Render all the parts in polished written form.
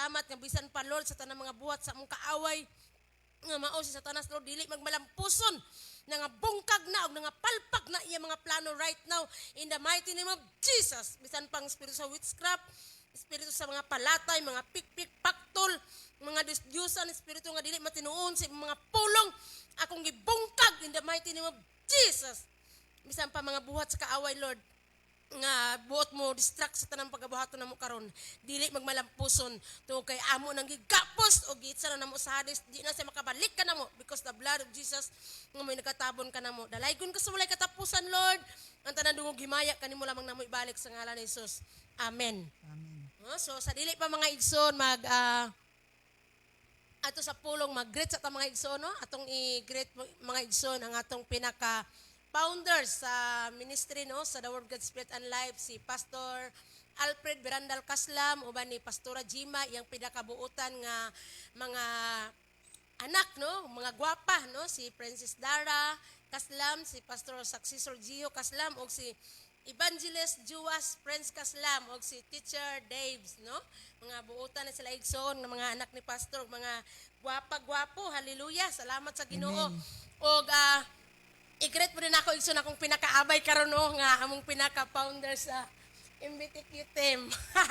salamat nga bisan pa Lord sa tanang mga buhat sa among kaaway nga mao si Satanas Lord dili magmalampuson na nga bungkag na og nga palpak na iya mga plano right now in the mighty name of Jesus. Bisan pang espiritu sa witchcraft, espiritu sa mga palatay, mga pikpik, paktol, mga disdyusan, espiritu nga dili matinuon sa mga pulong, akong gibungkag in the mighty name of Jesus. Bisan pa mga buhat sa kaaway Lord, nga buot mo distract sa tanang pagabuhaton namo karon dili magmalampuson tungod kay amo nang gigapos o gitsa na namo sa Hades di na siya makabalik ka namo because the blood of Jesus nga may nakatabon ka namo dalaygon ka sa walay katapusan Lord ang tanan dungog himaya kanimo lamang namo ibalik sa ngalan ni Jesus amen. Amen. So sa dili pa mga igsoon mag ato sa pulong mag-greet sa atong mga igsoon no atong i-greet mga igsoon ang atong pinaka founder sa ministry no sa The Word God Spirit and Life si Pastor Alfred Berandal Kaslam uban ni Pastora Jima iyang pinakabuutan nga mga anak no mga gwapa no si Princess Dara Kaslam si Pastor Successor Gio Kaslam ug si Evangelist Juwas Prince Kaslam ug si Teacher Daves no mga buutan na sila igsoon ng mga anak ni pastor mga gwapa-gwapo hallelujah salamat sa Ginoo ug i-greet mo rin ako igsoon akong pinakaabay karon no nga among pinaka-founder sa MBTQ team.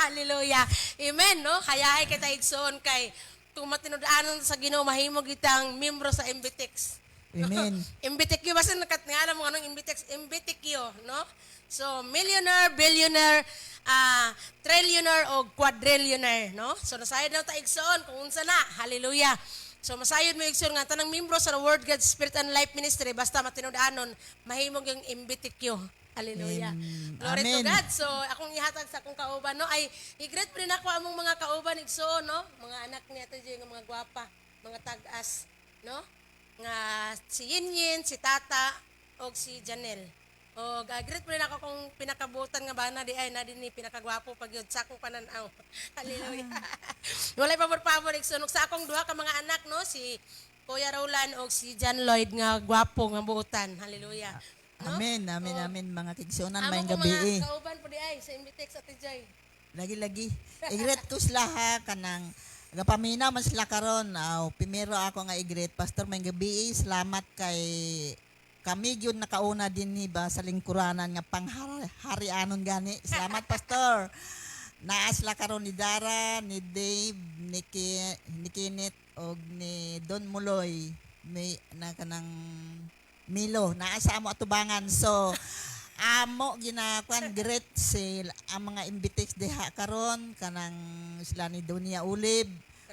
Hallelujah. Amen no. Hayahay kita igsoon kay kung matinud-anon sa Ginoo mahimog kitang membro sa MBTX. Amen. MBTQ basta nakatngala mo anong MBTQ no. So millionaire, billionaire, trillionaire o quadrillionaire no. So nasayod na ta igsoon kung unsa na. Hallelujah. So masayod mo igsoon nga tanang membro sa The Word God Spirit and Life Ministry basta matinud-anon mahimog yung MBTQ. Hallelujah. Glory to God. So akong ihatag sa akong kauban no ay i-greet rin ako among mga kauban igsoon no, mga anak niya to nga mga gwapa, mga tag-as no. Nga si Yinyin, si Tata og si Janelle. O greet rin ako kung pinakabutan nga bana di ay na din ni pinakagwapo pag yun sa akong pananaw. Hallelujah. Walay pabor-pabor igsoon sa akong duha ka mga anak no si Kuya Roland og si John Lloyd nga gwapo nga buutan. Hallelujah. No? Amen, amen, amen mga kigsunan Amo mayong ko gabi. mga kauban po di ay sa Imbitex at Joy. Lagi-lagi. I-greet ko sila ha kanang gapamina man sila karon. Primero ako nga i-greet pastor mayong gabi. Salamat kay kami gyud nakauna din ni ba sa lingkuranan nga pangharianon gani. Salamat pastor. Naa sila karon ni Dara, ni Dave, ni Kenneth og ni Don Muloy. May na kanang Milo naa sa amo atubangan. So amo ginakuan great sale ang mga Imbitex diha karon kanang sila ni Donia Ulib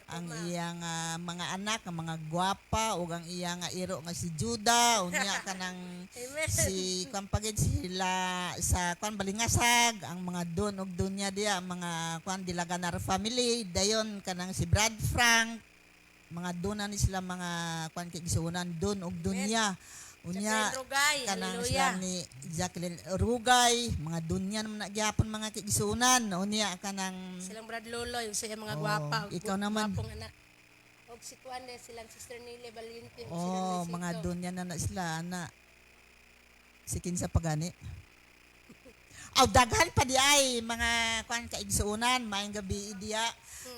ang iyang mga anak ang mga gwapa ug ang iyang iro nga si Juda unya kanang si kampagid sila sa kwan Balingasag ang mga Don ug Donya diya ang mga kwan Dilaganar family dayon kanang si Brad Frank mga Donan ni sila mga kwan kay gisunan Don ug Donya unya Rugay, kanang hallelujah. sila ni Jacqueline Rugay mga dunya naman nagyapon mga kigsunan unya kanang Silang Brad Lolo yung sa mga gwapa. ikaw naman. Gwapong anak. Og si Kuan silang Sister Nile Valiente. mga dunya na sila ana si kinsa pagani daghan pa di ay mga kwan kaigsunan mayong gabi diya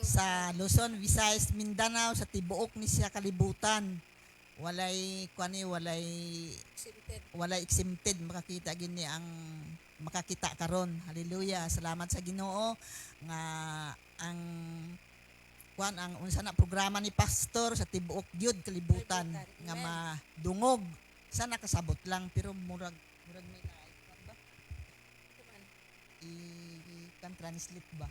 sa Luzon, Visayas, Mindanao sa tibuok ni siya kalibutan walay kwani walay exempted makakita gini ang makakita karon hallelujah salamat sa Ginoo nga ang kwan ang unsa na programa ni pastor sa tibuok gyud kalibutan nga madungog sana kasabot lang pero murag may kwan ba kan translate ba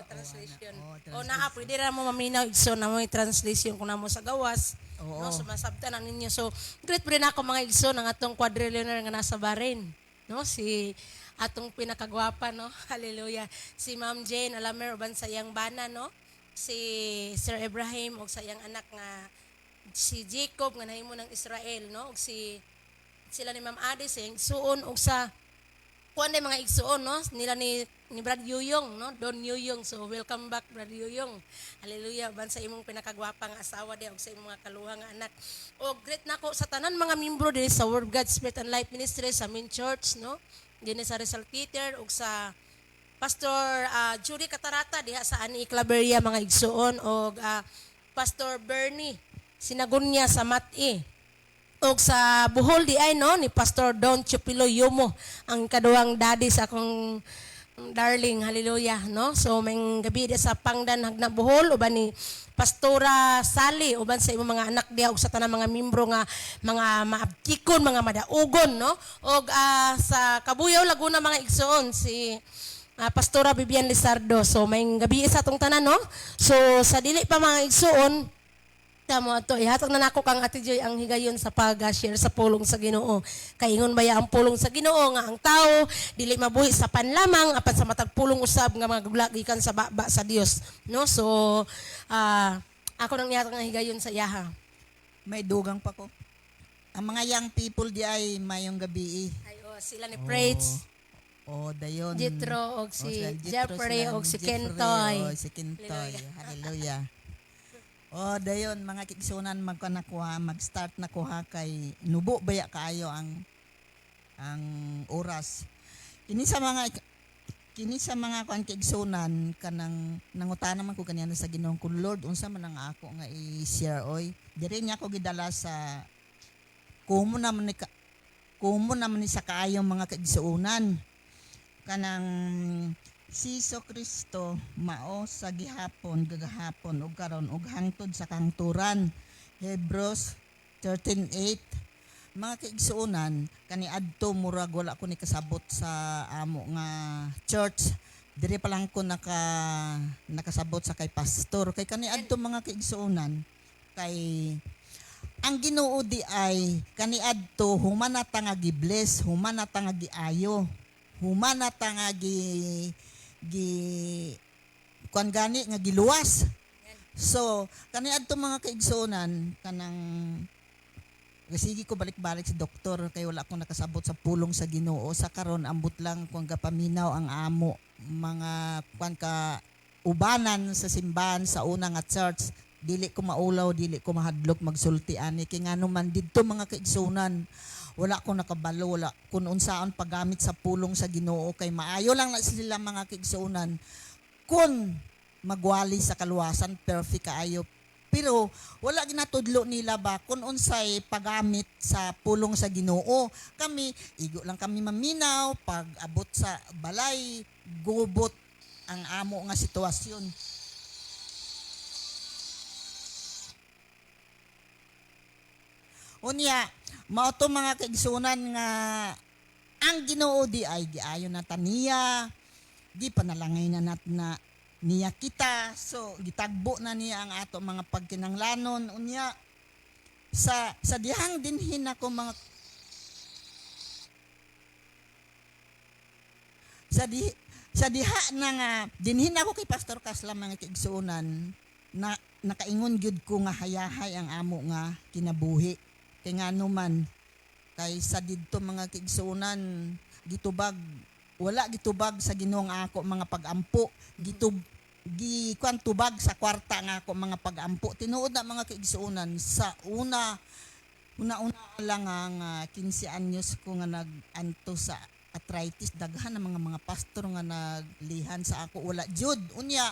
translation. translation. Naa pwede ra mo maminaw igsoon na mo translation kung namo sa gawas. Oo. No, sumasabtan ang ninyo. So, great pa rin ako mga igsoon ang atong quadrillionaire nga nasa Bahrain. No, si atong pinakagwapa no. Hallelujah. Si Ma'am Jane Alamer uban sa iyang bana no. Si Sir Ibrahim og sa iyang anak nga si Jacob nga nahimo ng Israel no. Og sila ni Ma'am Adi sa iyang suon og sa kuan mga igsuon no nila ni Brad Yuyong no Don Yuyong so welcome back Brad Yuyong hallelujah ban sa imong pinakagwapang asawa di og sa imong mga kaluha nga anak o great nako sa tanan mga membro dinhi sa Word God Spirit and Life Ministry sa Main Church no dinhi sa Rizal Theater og sa Pastor Judy Catarata diha sa Ani Claveria mga igsoon og Pastor Bernie Sinagunya sa Mati. Og sa Bohol di ay no ni Pastor Don Chupilo Yumo ang kaduang daddy sa akong darling, hallelujah, no? So may gabi di sa Pangdan Hagna Bohol uban ni Pastora Sally uban sa imong mga anak diha ug sa tanang mga membro nga mga maabtikon, mga madaugon, no? Og sa Kabuyaw Laguna mga igsoon si Pastora Vivian Lizardo. So may gabi sa atong tanan, no? So sa dili pa mga igsoon mo ato ihatag na nako kang Ate Joy ang higayon sa pag-share sa pulong sa Ginoo. Kay ingon baya ang pulong sa Ginoo nga ang tao dili mabuhi sa panlamang apan sa matag pulong usab nga mga gugla gikan sa baba sa Dios, no? So ako nang ihatag nga higayon sa iyaha. May dugang pa ko. Ang mga young people di ay mayong gabi. Ay sila ni Prates, Dayon. Jethro og si sila Jeffrey sila, og si Jeffrey, Kentoy. si Kentoy. Hallelujah. Dayon mga kigsunan magkanakuha, mag-start na kuha kay nubo baya kaayo ang oras. Kini sa mga kuan kigsunan kanang nangutana man ko kaniya sa Ginoo kun Lord unsa man ang ako nga i-share oy. Diri niya ako gidala sa kumo naman ni sa kaayong mga kigsunan kanang si Kristo mao sa gihapon gagahapon ug karon ug hangtod sa kangturan. Hebrews 13:8. Mga kaigsuonan kaniadto murag wala ko ni kasabot sa amo nga church. Diri pa lang ko nakasabot sa kay pastor kay kaniadto mga kaigsuonan kay ang Ginoo di ay kaniadto human na nga gi-bless, human na nga giayo, human na nga kuan gani nga giluwas. So kaniadto mga kaigsuonan kanang sige ko balik-balik si doktor kay wala akong nakasabot sa pulong sa Ginoo sa karon ambot lang kung gapaminaw ang amo mga kuan ka ubanan sa simbahan sa una nga church dili ko maulaw dili ko mahadlok magsulti ani kay ngano man didto mga kaigsuonan wala ko nakabalo wala kun unsaon paggamit sa pulong sa Ginoo kay maayo lang na sila mga kaigsuonan kun magwali sa kaluwasan perfect kaayo pero wala ginatudlo nila ba kun unsay paggamit sa pulong sa Ginoo. Kami igo lang kami maminaw pag abot sa balay gubot ang amo nga sitwasyon. Unya mao to mga kaigsunan nga ang Ginoo di ay giayon na taniya di panalangay na nat na niya kita so gitagbo na niya ang ato mga pagkinanglanon unya sa dihang dinhin ako mga sa diha na nga dinhin ako kay Pastor Kasla mga kaigsunan na nakaingon gyud ko nga hayahay ang amo nga kinabuhi kay ngano man kay sa didto mga kaigsunan gitubag wala gitubag sa Ginoo nga ako mga pagampo tubag sa kwarta nga ako mga pagampo tinuod na mga kaigsuonan sa una lang ang 15 anyos ko nga naganto sa arthritis daghan ang mga pastor nga naglihan sa ako wala jud unya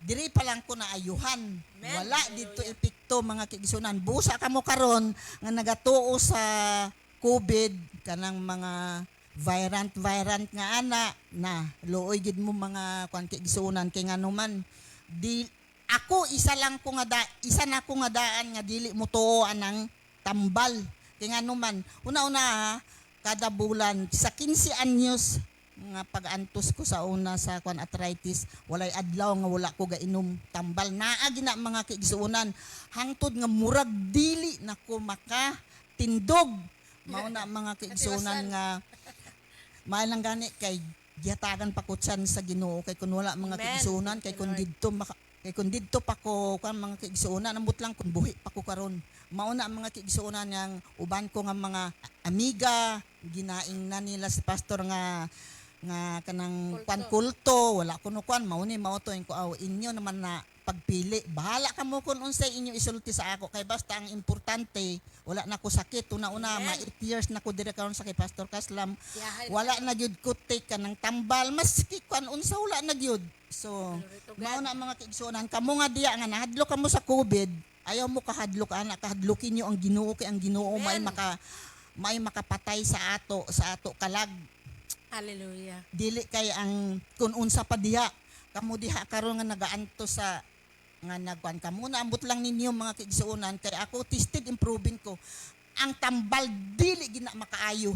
diri pa lang ko naayuhan. Wala dito epekto mga kaigsuonan busa kamo karon nga nagatuo sa COVID kanang mga virant nga ana na looy gid mo mga kuan kaigsuonan kay ngano man di ako isa na ko nga daan nga dili mo tuo anang tambal kay ngano man una-una kada bulan sa 15 anyos nga pag-antos ko sa una sa kuan arthritis walay adlaw nga wala ko gainom tambal naa gina mga kaigsuonan hangtod nga murag dili nako makatindog mao na mga kaigsuonan nga maalang gani kay gihatagan pa ko tiyan sa Ginoo kay kun wala mga kaigsuonan kay kun didto pa ko kan mga kaigsuonan ambot lang kun buhi pa ko karon mao na ang mga kaigsuonan yang uban ko nga mga amiga ginaing na nila si pastor nga kanang kulto wala kuno mao ni mao to ko inyo naman na pagpili. Bahala ka mo kung unsay inyo isulti sa ako. Kay basta ang importante, wala na ko sakit. Una-una, Amen. 8 years na ko dire karon sa kay Pastor Kaslam. Yahay na Wala na gyud ko take ka ng tambal. Maski kwan unsa wala na gyud. So, Glory to God. mao na mga kaigsuonan. Kamo nga diya nga nahadlok kamo sa COVID, ayaw mo kahadlok ana, kahadlukin niyo ang Ginoo kay ang Ginoo Amen. may makapatay sa ato kalag. Hallelujah. Dili kay ang kun unsa pa diha kamo diha karon nga nagaanto sa nga nagkuan kamo na ambot lang ninyo mga kaigsuonan kay ako tested improving ko ang tambal dili gina makaayo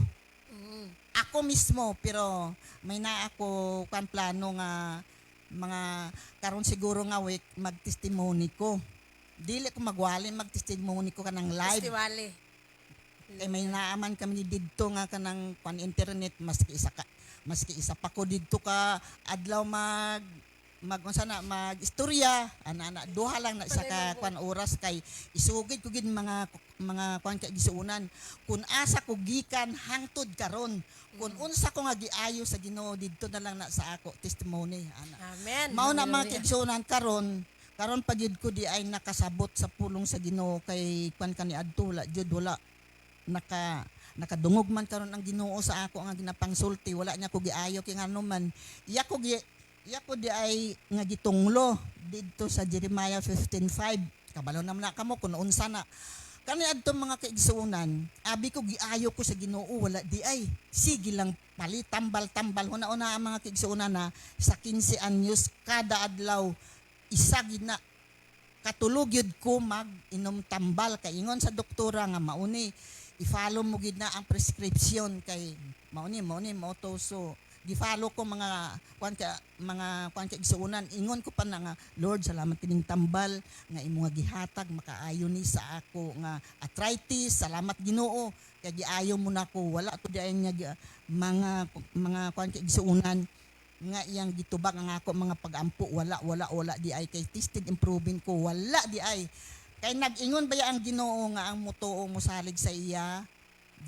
Mm. ako mismo pero may na ako kan plano nga mga karon siguro nga week magtestimony ko dili ko magwali magtestimony ko kanang live Festiwale. kay may naaman kami ni didto nga kanang pan internet maski isa pa ko didto ka adlaw unsa na mag-istorya ana duha lang na isa ka kwan oras kay isugid ko gid mga kwan kay gisuunan kun asa ko gikan hangtod karon kun unsa ko nga giayo sa Ginoo didto na lang na sa ako testimony ana Amen. mao na mga Hallelujah. kaigsuonan karon pa gyud ko di ay nakasabot sa pulong sa Ginoo kay kwan kani adto wala jud wala nakadungog man karon ang Ginoo sa ako nga ginapangsulti wala niya ko giayo kay ngano man iya ko di ay nga gitunglo didto sa Jeremiah 15:5 kabalo naman na kamo kun unsa na kani adto mga kaigsuonan abi ko giayo ko sa Ginoo wala di ay sige lang pali tambal una ang mga kaigsuonan na sa 15 anyos kada adlaw isa gid na katulog yun ko mag-inom tambal kay ingon sa doktora nga mauni i-follow mo gid na ang prescription kay mauni mo to so gi-follow ko mga kwan ka igsuonan ingon ko pa na nga Lord salamat kining tambal nga imo nga gihatag makaayo ni sa ako nga arthritis salamat Ginoo kay giayo mo nako wala to di ay nga mga kwan ka igsuonan nga iyang gitubag ang ako mga pag-ampo wala di ay kay tested improving ko wala di ay kay nag-ingon ba ang Ginoo nga ang mutuo mo salig sa iya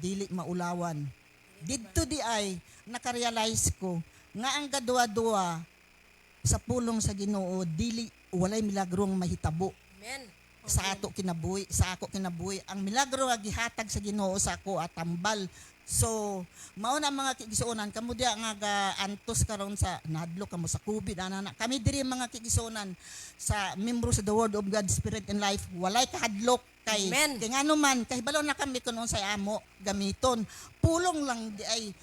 dili maulawan didto di ay nakarealize ko nga ang gadua-dua sa pulong sa Ginoo dili walay milagrong mahitabo Amen. sa ako kinabuhi ang milagro nga gihatag sa Ginoo sa ako at tambal so mao na mga kigisuonan kamo diha nga antos karon sa nahadlok kamo sa COVID ana kami diri mga kigisuonan sa membro sa The Word of God Spirit and Life walay kahadlok kay Amen. kay ngano man kahibalo na kami kun unsay amo gamiton pulong lang di ay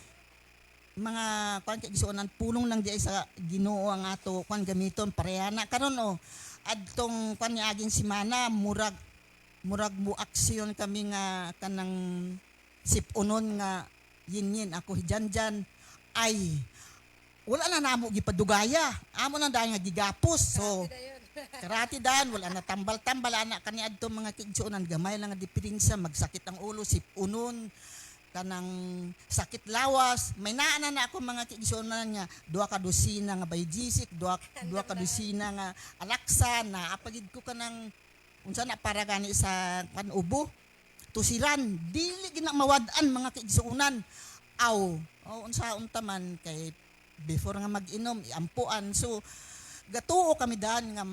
mga kwan kigisuonan pulong lang di ay sa Ginoo ang ato kwan gamiton pareha na karon adtong kwan niaging semana murag mo aksyon kami nga kanang sipunon nga yin ako hijanjan ay wala na namo gipadugaya amo na dahil nga gigapos so karati dan wala na tambal-tambal ana kaniadto mga kigsuonan gamay lang nga diferensya magsakit ang ulo sipunon kanang sakit lawas may naana na ako mga kigsuonan nga duha ka dosina nga biogesic duha ka dosina nga alaksa na apagid ko kanang unsa na para gani sa ubo tusiran dili gina mawad-an mga kaigsuonan unsa unta man kay before nga mag-inom ampuan so gatuo kami daan nga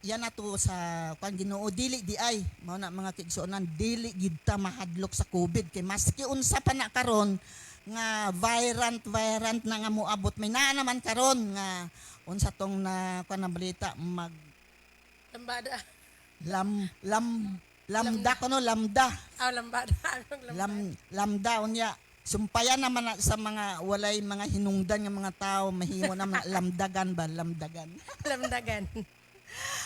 yan ato sa Ginoo dili di ay mao na mga kaigsuonan dili gid ta mahadlok sa COVID kay maski unsa pa na karon nga virant na nga moabot may naa naman karon nga unsa tong na na balita mag Lambada. Lamda kono lamda Lambada. Anong lambada? lamda unya sumpayan naman sa mga walay mga hinungdan nga mga tao mahimo na mga lamdagan Lamdagan.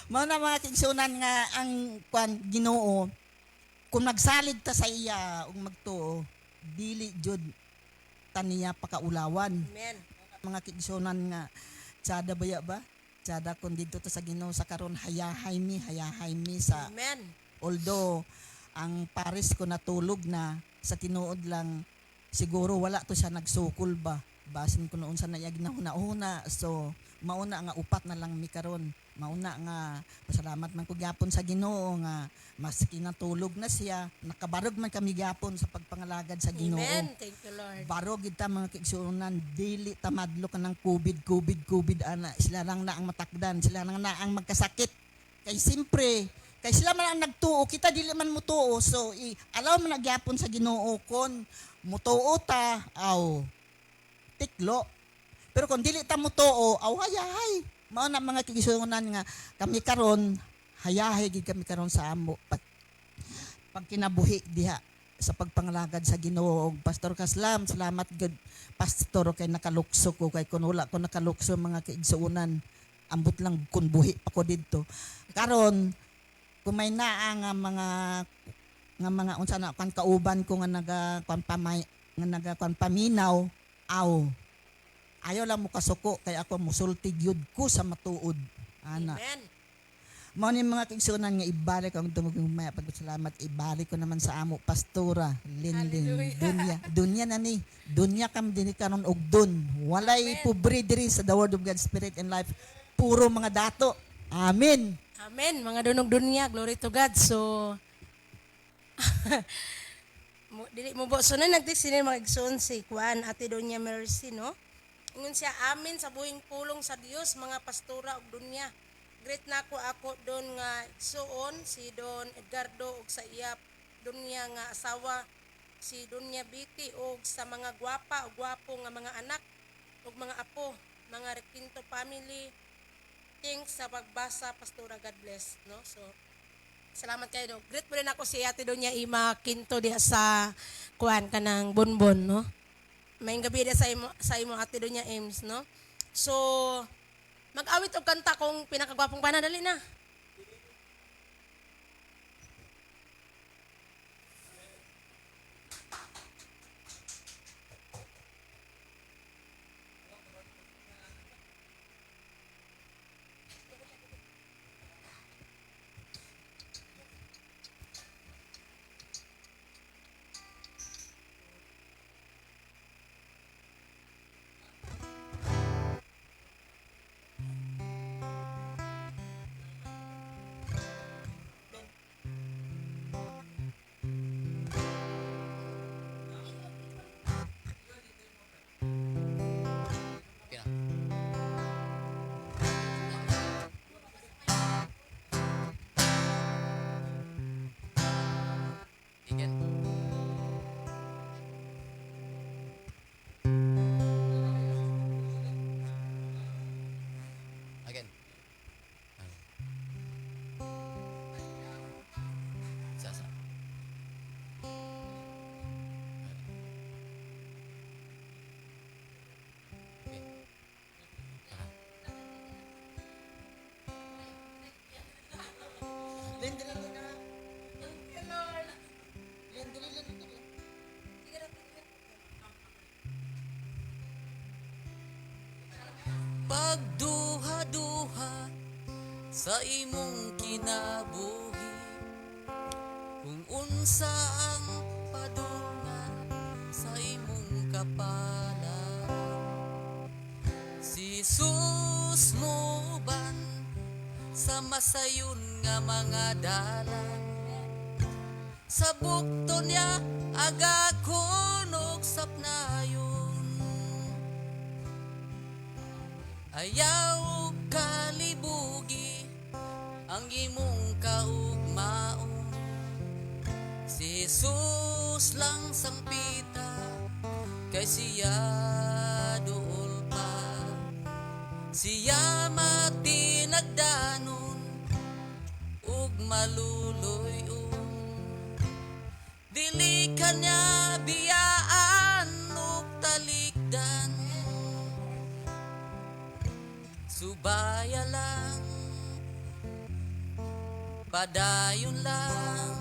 mao na mga kigsunan nga ang Ginoo kung nagsalig ta sa iya ug magtuo dili jud taniya pakaulawan Amen. mga kigsunan nga tsada ba tsada kun didto ta sa Ginoo sa karon hayahay mi sa Amen. although ang pares ko natulog na sa tinuod lang siguro wala to siya nagsukol ba basin ko noon sa nayag na huna so mauna nga upat na lang mi karon mauna nga pasalamat man ko gyapon sa Ginoo nga maski natulog na siya nakabarog man kami gyapon sa pagpangalagad sa Ginoo Amen. Thank you, Lord. barog gid ta mga kaigsuonan dili ta madlo ka ng COVID ana sila lang na ang matakdan sila lang na ang magkasakit Kay simpre, kay sila man ang nagtuo, kita dili man mutuo. So alaw man nagyapon sa Ginoo kon mutuo ta aw tiklo. Pero kung dili ta mutuo, aw hayahay. Mao na mga kigisunan nga kami karon hayahay gid kami karon sa amo pag kinabuhi diha sa pagpangalagad sa Ginoo. Pastor Kaslam, salamat gud pastor kay nakalukso ko kay kun wala ko nakalukso mga kaigsuonan ambot lang kun buhi pa ko didto. Karon kung may naa nga mga unsa na kan kauban ko nga naga kwan paminaw aw ayaw lang mo kasuko kay ako musulti gyud ko sa matuod ana. Amen. Mao ni mga kaigsuonan nga ibalik ang tumugong maya pagpasalamat ibalik ko naman sa amo pastora Linlin dunya na ni dunya kam dinhi karon og dun walay pobre diri sa the word of God Spirit and Life puro mga dato. Amen. Amen. Mga dunong dunya, glory to God. So, dili mo bo. So, na nagtisinin mga igsoon si Kuan, Ate Doña Mercy, no? Ingon siya, amin sa buhing pulong sa Dios, mga pastora og dunya. Great na ako doon nga igsoon, si Don Edgardo og sa iya dunya nga asawa, si Doña Biti og sa mga gwapa o gwapo nga mga anak og mga apo, mga Requinto family. Thanks sa pagbasa, Pastora. God bless. No? So, salamat kayo. No? Great po rin ako si Ate Doña Ima Quinto diya sa kuan kanang bonbon. No? May gabi diya sa imo Ate Doña Ems. No? So, mag-awit og kanta kung pinakagwapong panadali na. Again. Sasa. Okay. Pagduha-duha sa imong kinabuhi kung unsa ang padungan sa imong kapalaran si Jesus mo ban sa masayon nga mga dalan sa bukton niya agakon og sapnayon ayaw kalibugi ang imong kaugmaon si Jesus lang sampita kay siya duol pa siya matinagdanon ug maluloy-on dili kanya biyaan ug talikdan subaya lang padayon lang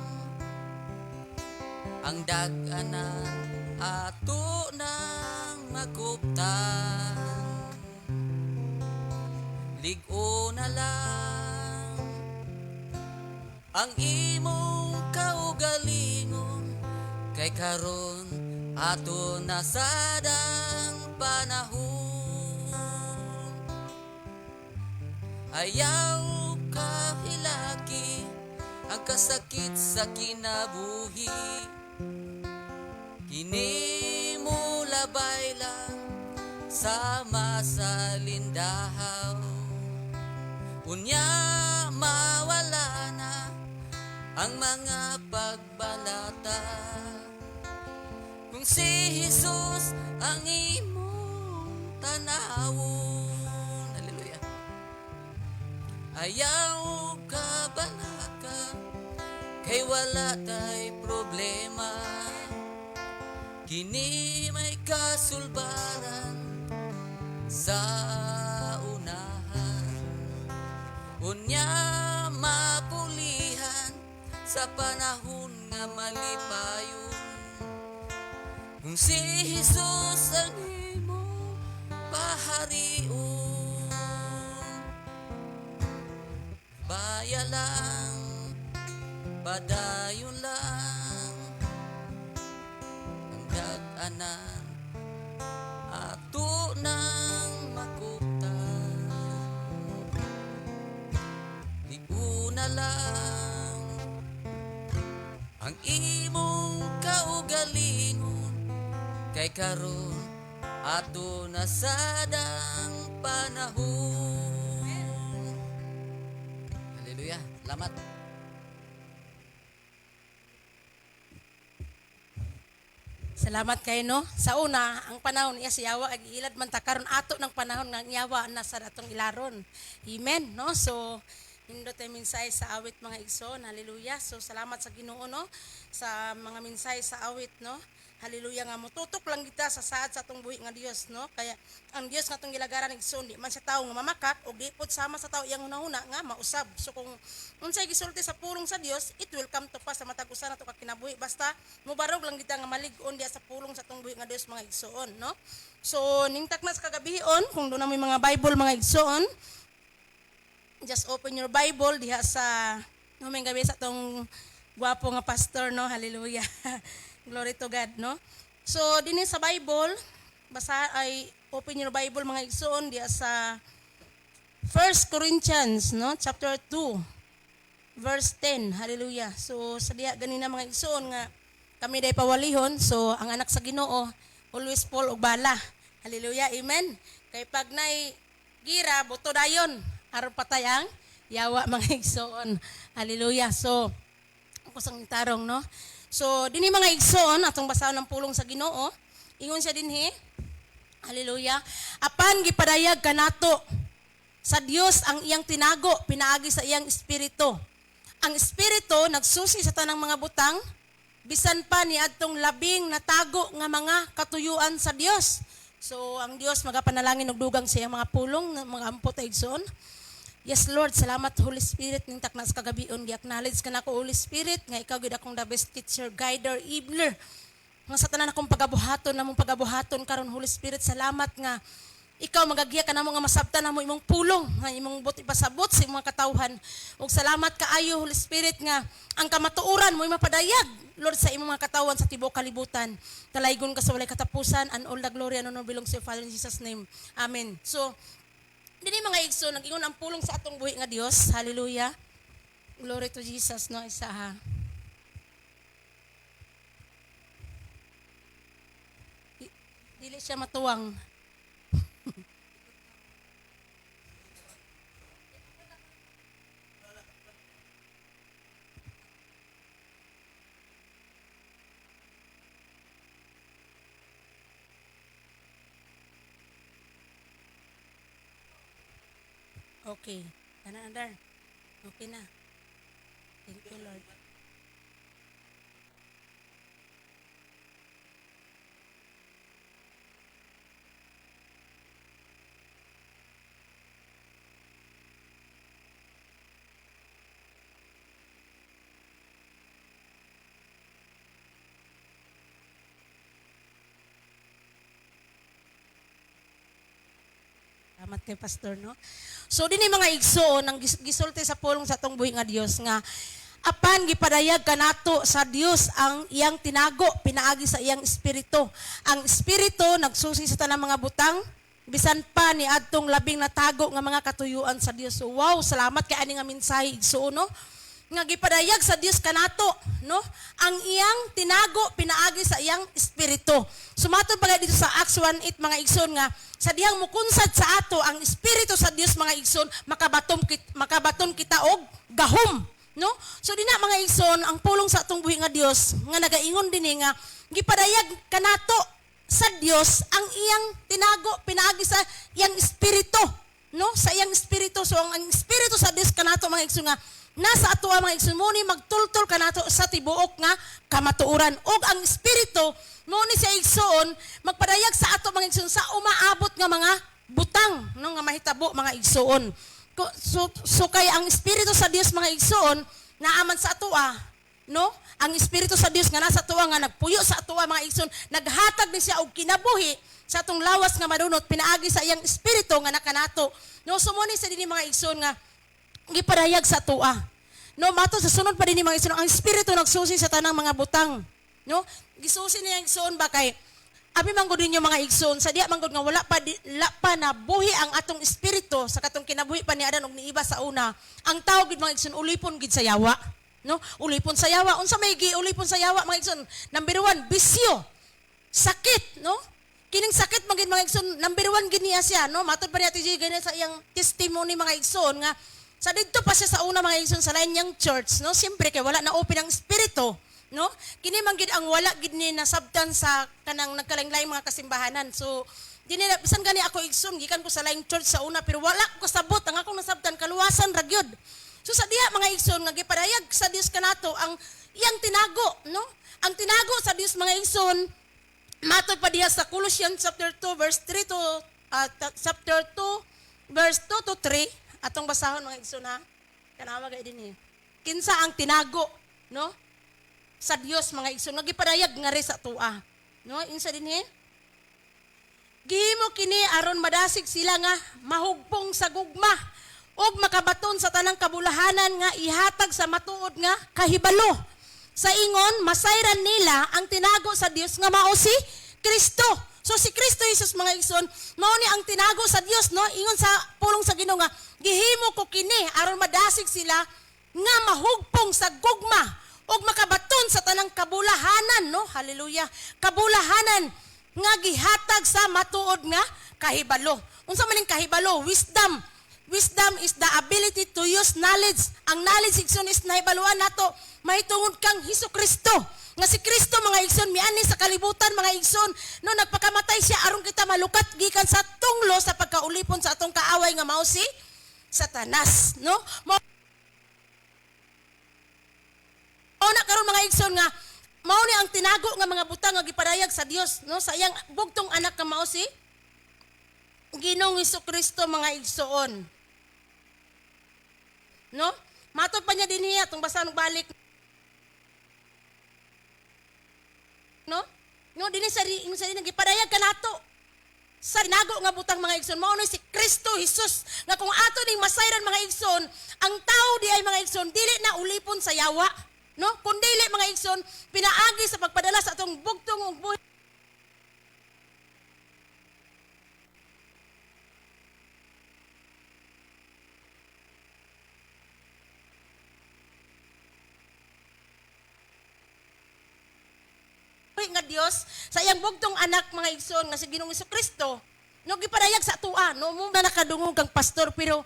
ang dag-anan ato nang makuptan lig-o na lang ang imong kaugalingon kay karon ato nasadang panahon ayaw kahilaki ang kasakit sa kinabuhi kini mo labay lang sama sa lindahaw Unya mawala na ang mga pagbalata. Kung si Jesus ang imong tanawon, hallelujah, ayaw ka balaka, kay wala tay problema. Kini may kasulbaran sa unahan. Unya mapulihan sa panahon nga malipayon. Kung si Jesus ang imong paharion, baya lang, padayon lang ang dag-anan ato nang makuptan. Iuna lang ang imong kaugalingon, kay karon ato na sadang panahon. Hallelujah. Salamat. Salamat kayo, no? Sa una, ang panahon niya si Yawa, ag-ilad man ta karon ato ng panahon nga ang Yawa na sa atong ilaron. Amen, no? So, hindot ay minsay sa awit mga igsoon. Hallelujah. So, salamat sa Ginoo, no? Sa mga minsay sa awit, no? Hallelujah nga mo. Tutok lang kita sa saad sa atong buhi nga Dios, no? Kaya ang Dios nga atong gilagaran igsoon, di man siya tawo nga mamakak o di pod sama sa tawo iyang hunahuna nga mausab. So kung unsay gisulti sa pulong sa Dios, it will come to pass sa matag usa nato ka kinabuhi. Basta mubarog lang kita nga malig-on diya sa pulong sa atong buhi nga Dios mga igsoon, no? So ningtak na sa kagabihon, kung doon na may mga Bible mga igsoon, just open your Bible diha sa may gabi sa atong gwapo nga pastor, no? Hallelujah. Glory to God, no? So, din sa Bible, basa ay open your Bible mga igsoon diya sa 1 Corinthians, no? Chapter 2, verse 10. Hallelujah. So, sa diya ganina mga igsoon nga kami day pawalihon, so ang anak sa Ginoo always full og bala. Hallelujah. Amen. Kay pag nay gira buto dayon aron patay ang Yawa mga igsoon. Hallelujah. So, kusang tarong, no? So, dinhi mga igsoon, atong basahon ng pulong sa Ginoo, ingon siya dinhi, hallelujah, apan gipadayag kanato sa Dios ang iyang tinago, pinaagi sa iyang espiritu. Ang espiritu nagsusi sa tanang mga butang, bisan pa ni adtong labing natago nga mga katuyuan sa Dios. So, ang Dios magapanalangin og dugang sa iyang mga pulong, mga ampot igsoon. Yes, Lord, salamat Holy Spirit ning takna sa kagabion. Gi-acknowledge ka na ko Holy Spirit nga ikaw gid akong the best teacher, guider, enabler. Nga sa tanan akong pagabuhaton namong pagabuhaton karon Holy Spirit, salamat nga ikaw magagiya ka namo nga masabtan namo imong pulong nga imong buti pasabot sa imong mga katawhan. Ug salamat kaayo Holy Spirit nga ang kamatuoran mo mapadayag Lord sa imong mga katawan sa tibuok kalibutan. Talaygon ka sa walay katapusan, and all the glory and honor belongs to you, Father, in Jesus' name. Amen. So, dili mga igsoon, nag-ingon ang pulong sa atong buhi nga Dios. Hallelujah. Glory to Jesus, no? Isa ha. Dili siya matuwang. Okay. Andar. Okay na. Thank you, Lord. Salamat kay Pastor, no? So, din mga igsoon, ang gisulti sa pulong sa atong buhi nga Dios nga, apan gipadayag kanato sa Dios ang iyang tinago, pinaagi sa iyang espiritu. Ang espiritu nagsusi sa tanang mga butang, bisan pa ni adtong labing natago nga mga katuyuan sa Dios. So, wow, salamat kay ani nga mensahe igsoon, no? nga gipadayag sa Dios kanato, no? Ang iyang tinago pinaagi sa iyang espiritu. Sumatod pa dito sa Acts 1:8 mga igsoon nga sa dihang mukunsad sa ato ang espiritu sa Dios mga igsoon makabaton kita og gahom, no? So dina mga igsoon ang pulong sa atong buhi nga Dios nga nagaingon dinhi nga gipadayag kanato sa Dios ang iyang tinago pinaagi sa iyang espiritu, no? Sa iyang espiritu. So ang espiritu sa Dios kanato mga igsoon nga nasa ato mga igsoon mo ni magtultol kanato sa tibuok nga kamatuoran og ang espiritu mo ni sa igsoon magpadayag sa ato mga igsoon sa umaabot nga mga butang no nga mahitabo mga igsoon. So kay ang espiritu sa Dios mga igsoon naaman sa atoa, no? Ang espiritu sa Dios nga nasa atoa nga nagpuyo sa atoa mga igsoon naghatag ni siya og kinabuhi sa atong lawas nga madunot pinaagi sa iyang espiritu nga nakanato. No sumuni sa dinhi mga igsoon nga gipadayag sa atoa. No mato sa sunod pa dinhi mga igsoon ang espiritu nagsusi sa tanang mga butang. No? Gisusi niya igsoon ba kay abi manggod ninyo mga igsoon sa diya manggod nga wala pa na buhi ang atong espiritu sa katong kinabuhi pa ni Adan og niiba sa una. Ang tawag gid mga igsoon ulipon gid sa yawa. No? Ulipon sa yawa. Unsa may giulipon sa yawa mga igsoon? Number 1, bisyo. Sakit, no? Kining sakit magid mga igsoon, number 1 gid niya siya, no? Matod pa niya TJ gani sa iyang testimony mga igsoon nga sa didto pa siya sa una mga igsoon sa lain niyang church, no? Siyempre kay wala na open ang espiritu, no? Kini man gid ang wala gid ni nasabtan sa kanang nagkalain-laing mga kasimbahanan. So dinhi na bisan gani ako igsoon gikan ko sa laing church sa una pero wala ko sabot ang akong nasabtan kaluwasan ra gyud. So sa diha mga igsoon nga gipadayag sa Dios kanato ang iyang tinago, no? Ang tinago sa Dios mga igsoon matod pa diha sa Colossians chapter 2 verse 3 to chapter 2 verse 2 to 3 atong basahon mga igsoon ha. Kanawa gay dinhi. Kinsa ang tinago, no? Sa Dios mga igsoon nga gipadayag nga ri sa tuwa. No? Insa dinhi? Gihimo kini aron madasig sila nga mahugpong sa gugma og makabaton sa tanang kabulahanan nga ihatag sa matuod nga kahibalo. Sa ingon masayran nila ang tinago sa Dios nga mao si Kristo. So si Kristo Jesus mga igsoon mao ni ang tinago sa Dios, no? Ingon sa pulong sa Ginoo nga gihimo ko kini aron madasig sila nga mahugpong sa gugma og makabaton sa tanang kabulahanan, no? Hallelujah. Kabulahanan nga gihatag sa matuod nga kahibalo. Unsa man ning kahibalo? Wisdom. Wisdom is the ability to use knowledge. Ang knowledge igsoon is nahibaluan nato mahitungod kang Hesukristo. Nga si Kristo mga igsoon miani sa kalibutan mga igsoon no nagpakamatay siya aron kita malukat gikan sa tunglo sa pagkaulipon sa atong kaaway nga mao si Satanas, no? Mao na karon mga igsoon nga mao ni ang tinago nga mga butang nga gipadayag sa Dios, no? Sa iyang bugtong anak nga mao si Ginoong Hesukristo mga igsoon. No? Matod pa niya din niya itong basahon balik. No? No, din sa gipadayag kanato. Sa tinago nga butang mga igsoon mao ni si Kristo Jesus nga kung ato ning masayran mga igsoon, ang tao di ay mga igsoon dili na ulipon sa yawa, no? Kun dili mga igsoon pinaagi sa pagpadala sa atong bugtong ug buhi nga Dios sa iyang bugtong anak mga igsoon nga si Ginoong Hesukristo no gipadayag sa tuwa no mo na nakadungog kang pastor pero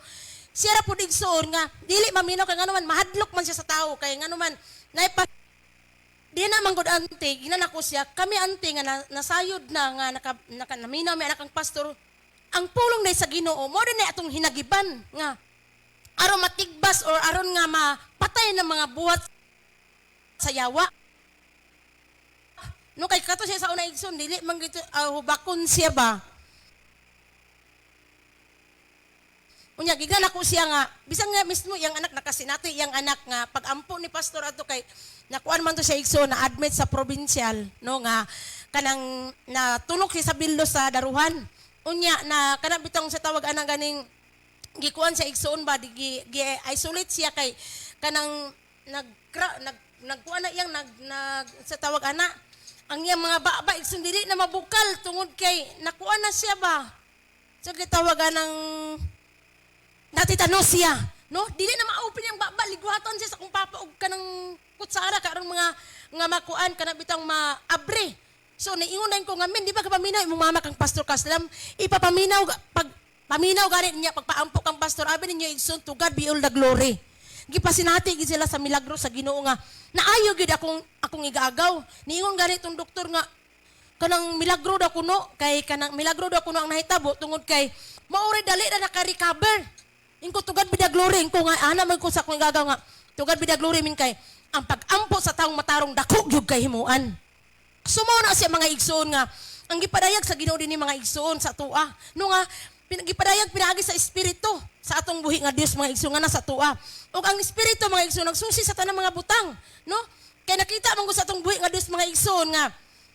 siya ra pud igsoon nga dili maminaw kay nganuman mahadlok man siya sa tao kay nganuman di na manggod ante ginanako siya kami ante nga nasayod na nga naminaw may anak kang pastor ang pulong na sa Ginoo mo din na atong hinagiban nga aron matigbas or aron nga mapatay ng mga buhat sa yawa. No kay kato siya sa una igsoon dili man gito hubakon siya ba. Unya gignan ako siya nga bisan nga mismo yang anak nakasinati yang anak nga pag-ampo ni pastor ato kay nakuan man to siya igsoon na admit sa provincial no nga kanang natulok siya sa bildo sa daruhan. Unya na kanang bitong sa tawag ana ganing gikuan sa igsoon ba gi-isolate siya kay kanang nagkuan na iyang sa tawag ana ang iyang mga baba igsoon dili na mabukal tungod kay nakuha na siya ba. So gitawagan ng natitanos siya. no? Dili na ma-open yung baba, ligwaton siya sa kung papaog ka ng kutsara karon mga nga makuan kana bitang maabre. So niingon ko nga men, di ba kapaminaw imong mama kang Pastor Kaslam, ipapaminaw pag paminaw gani niya pagpaampo kang pastor, abi ninyo igsoon to God be all the glory. Gipasinati gid sila sa milagro sa Ginoo nga naayo gid akong igagaw. Niingon gani tong doktor nga kanang milagro daw kuno kay kanang milagro daw kuno ang nahitabo tungod kay mauri dali na naka-recover. Ingko to God be the glory, ingko nga ana man ko sa akong igagaw nga to God be the glory min kay ang pag-ampo sa taong matarong dako gyud kay himuan. Sumo na siya mga igsoon nga ang gipadayag sa Ginoo dinhi mga igsoon sa tuwa. No nga gipadayag pinaagi sa espiritu sa atong buhi nga Dios mga igsoon nga nasa tuwa. Ug ang espiritu mga igsoon nagsusi sa tanang mga butang, no? Kay nakita man ko sa atong buhi nga Dios mga igsoon nga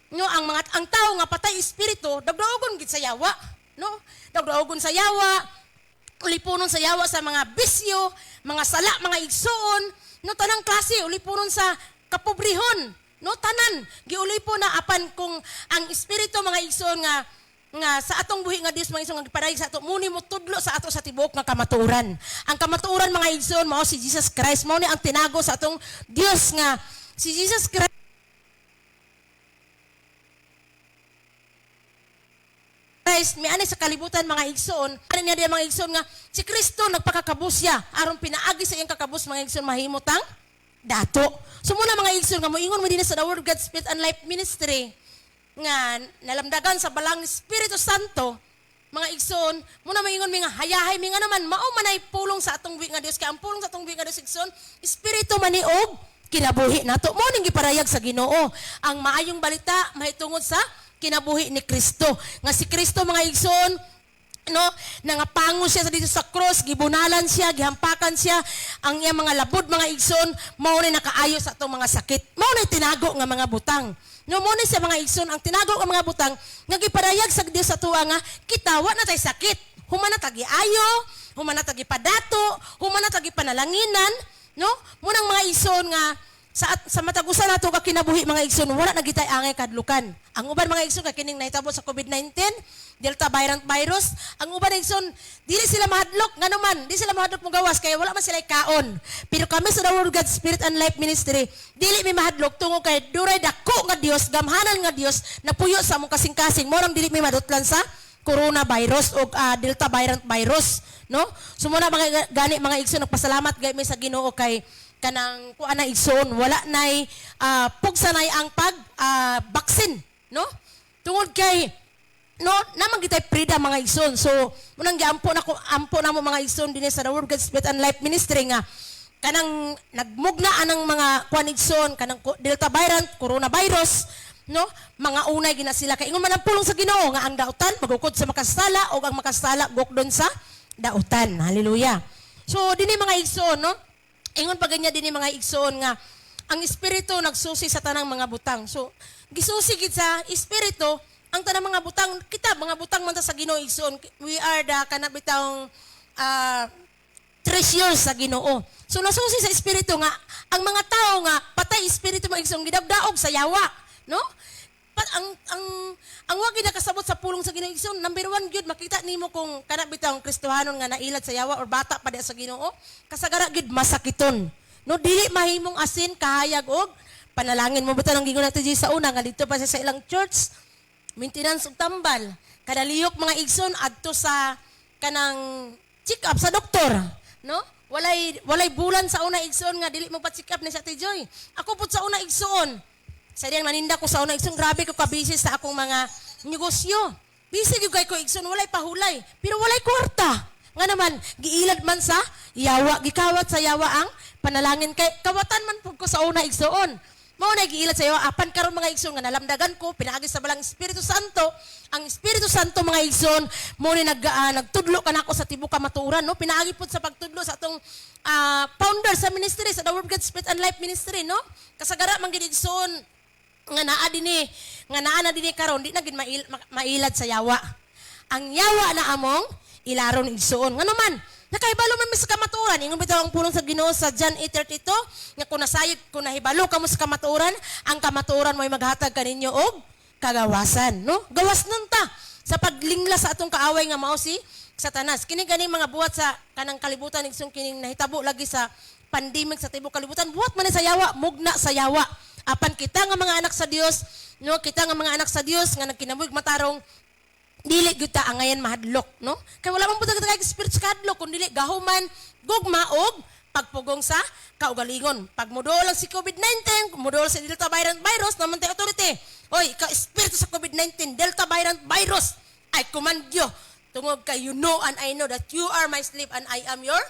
no ang tao nga patay espiritu dagdaogon gid sa yawa, no? Dagdaogon sa yawa, ulipunon sa yawa sa mga bisyo, mga sala, mga igsoon, no tanang klase ulipunon sa kapobrehon. No tanan giulipon na apan kung ang espiritu mga igsoon nga sa atong buhi nga Dios mga igsoon nga gipadayag sa ato muni mo tudlo sa ato sa tibuok nga kamatuoran. Ang kamatuoran mga igsoon mao si Jesus Christ, mao ni ang tinago sa atong Dios nga si Jesus Christ may ani sa kalibutan mga igsoon, ano niya diya mga igsoon nga si Kristo nagpakakabus siya aron pinaagi sa iyang kakabus mga igsoon mahimotang dato. So muna mga igsoon nga moingon mo din sa The Word God Spirit and Life Ministry nga nalamdagan sa balang Espiritu Santo mga igsoon muna moingon mi nga hayahay mi nga naman mao manay pulong sa atong buhi nga Dios kay ang pulong sa atong buhi nga Dios igsoon espiritu maniog kinabuhi nato mo ning giparayag sa Ginoo ang maayong balita mahitungod sa kinabuhi ni Kristo nga si Kristo mga igsoon no nangapango siya sa dito sa cross gibunalan siya gihampakan siya ang iyang mga labod mga igsoon mao ni nakaayo sa atong mga sakit mao ni tinago nga mga butang no mo ni sa mga igsoon ang tinago nga mga butang nga gipadayag sa Dios sa tuwa nga kita wa na tay sakit human na tagi ayo human na tagi padato human na tagi panalanginan no munang mga igsoon nga sa matagusan nato ka kinabuhi mga igsoon wala na gitay angay kadlukan ang uban mga igsoon kay kining nahitabo sa COVID-19 Delta variant virus ang uban igsoon dili sila mahadlok nga naman di sila mahadlok mo gawas kay wala man sila kaon pero kami sa The Word God Spirit and Life Ministry dili mi mahadlok tungod kay duray dako nga Dios gamhanan nga Dios napuyo sa among kasing-kasing mo nang dili mi madutlan sa coronavirus o Delta variant virus no so muna mga gani mga igsoon nagpasalamat gay mi sa Ginoo kay kanang kuan na igsoon wala nay pugsa nay ang pag vaccine no tungod kay no namang gitay prida mga igsoon so munang giampo na mo mga igsoon dinhi sa The Word God Spirit and Life Ministry nga kanang nagmugna anang mga kuan igsoon kanang Delta variant coronavirus no mga unay gina sila kay ingon man ang pulong sa Ginoo nga ang dautan magukod sa makasala o ang makasala gukdon sa dautan hallelujah so dinhi mga igsoon no ingon pa ganyan din mga igsoon nga ang espiritu nagsusi sa tanang mga butang. So gisusi gid sa espiritu ang tanang mga butang kita mga butang man ta sa Ginoo igsoon. We are the kanabitang treasures sa Ginoo. So nasusi sa espiritu nga ang mga tao nga patay espiritu mga igsoon gidagdaog sa yawa, no? Ang wagi nakasabot sa pulong sa Ginoo igsoon number 1 gyud makita nimo kung kana bitang Kristohanon nga nailad sa yawa or bata pa diha sa Ginoo kasagara gyud masakiton no dili mahimong asin kahayag og panalangin mo buta nang gingon nato sa una nga dito pa siya sa ilang church maintenance og tambal kada liyok mga igsoon adto sa kanang check up sa doktor no walay bulan sa una igsoon nga dili mo pa check up ni sa Tijoy ako pud sa una igsoon sa diyang naninda ko sa una igsoon, grabe ko kabisi sa akong mga negosyo. Busy yung ko igsoon, walay pahulay. Pero walay kwarta. Nga naman, giilad man sa yawa, gikawat sa yawa ang panalangin. Kay kawatan man po ko sa una igsoon. Mao na giilad sa yawa, apan karon mga igsoon, nga nalamdagan ko, pinaagi sa balang Espiritu Santo. Ang Espiritu Santo mga igsoon, mo ni nagtudlo ka na ako sa tibuok kamatuoran. No? Pinaagi po sa pagtudlo sa atong founder sa ministry, sa The Word God Spirit and Life Ministry. No? Kasagara man gid igsoon, nga naa na dinhi karon di na gid mailad sa yawa. Ang yawa na among ilaron igsoon. Nga naman, nakahibalo man sa kamatuoran. Ingon bitaw ang pulong sa Ginoo sa John 8:32 nga kung nasayod kung nahibalo kamo sa kamatuoran, ang kamatuoran mo'y maghatag kaninyo og kagawasan, no? Gawas nun ta sa paglingla sa atong kaaway nga mao si Satanas. Kini gani mga buhat sa kanang kalibutan igsoon kining nahitabo lagi sa pandemic sa tibok kalibutan. Buhat man ni sa yawa, mugna sa yawa. Apan kita nga mga anak sa Dios, no, kita nga mga anak sa Dios nga nagkinabuhig matarong dili gyud ta angayan mahadlok, no? Kay wala man pud kay spirit sa kadlok kun dili gahuman, gugma og pagpugong sa kaugalingon. Pag mudol lang si COVID-19, mudol sa Delta variant virus, naman tayo authority. Oy, ikaw espiritu sa COVID-19, Delta variant virus, I command you. Tungod kay you know and I know that you are my slave and I am your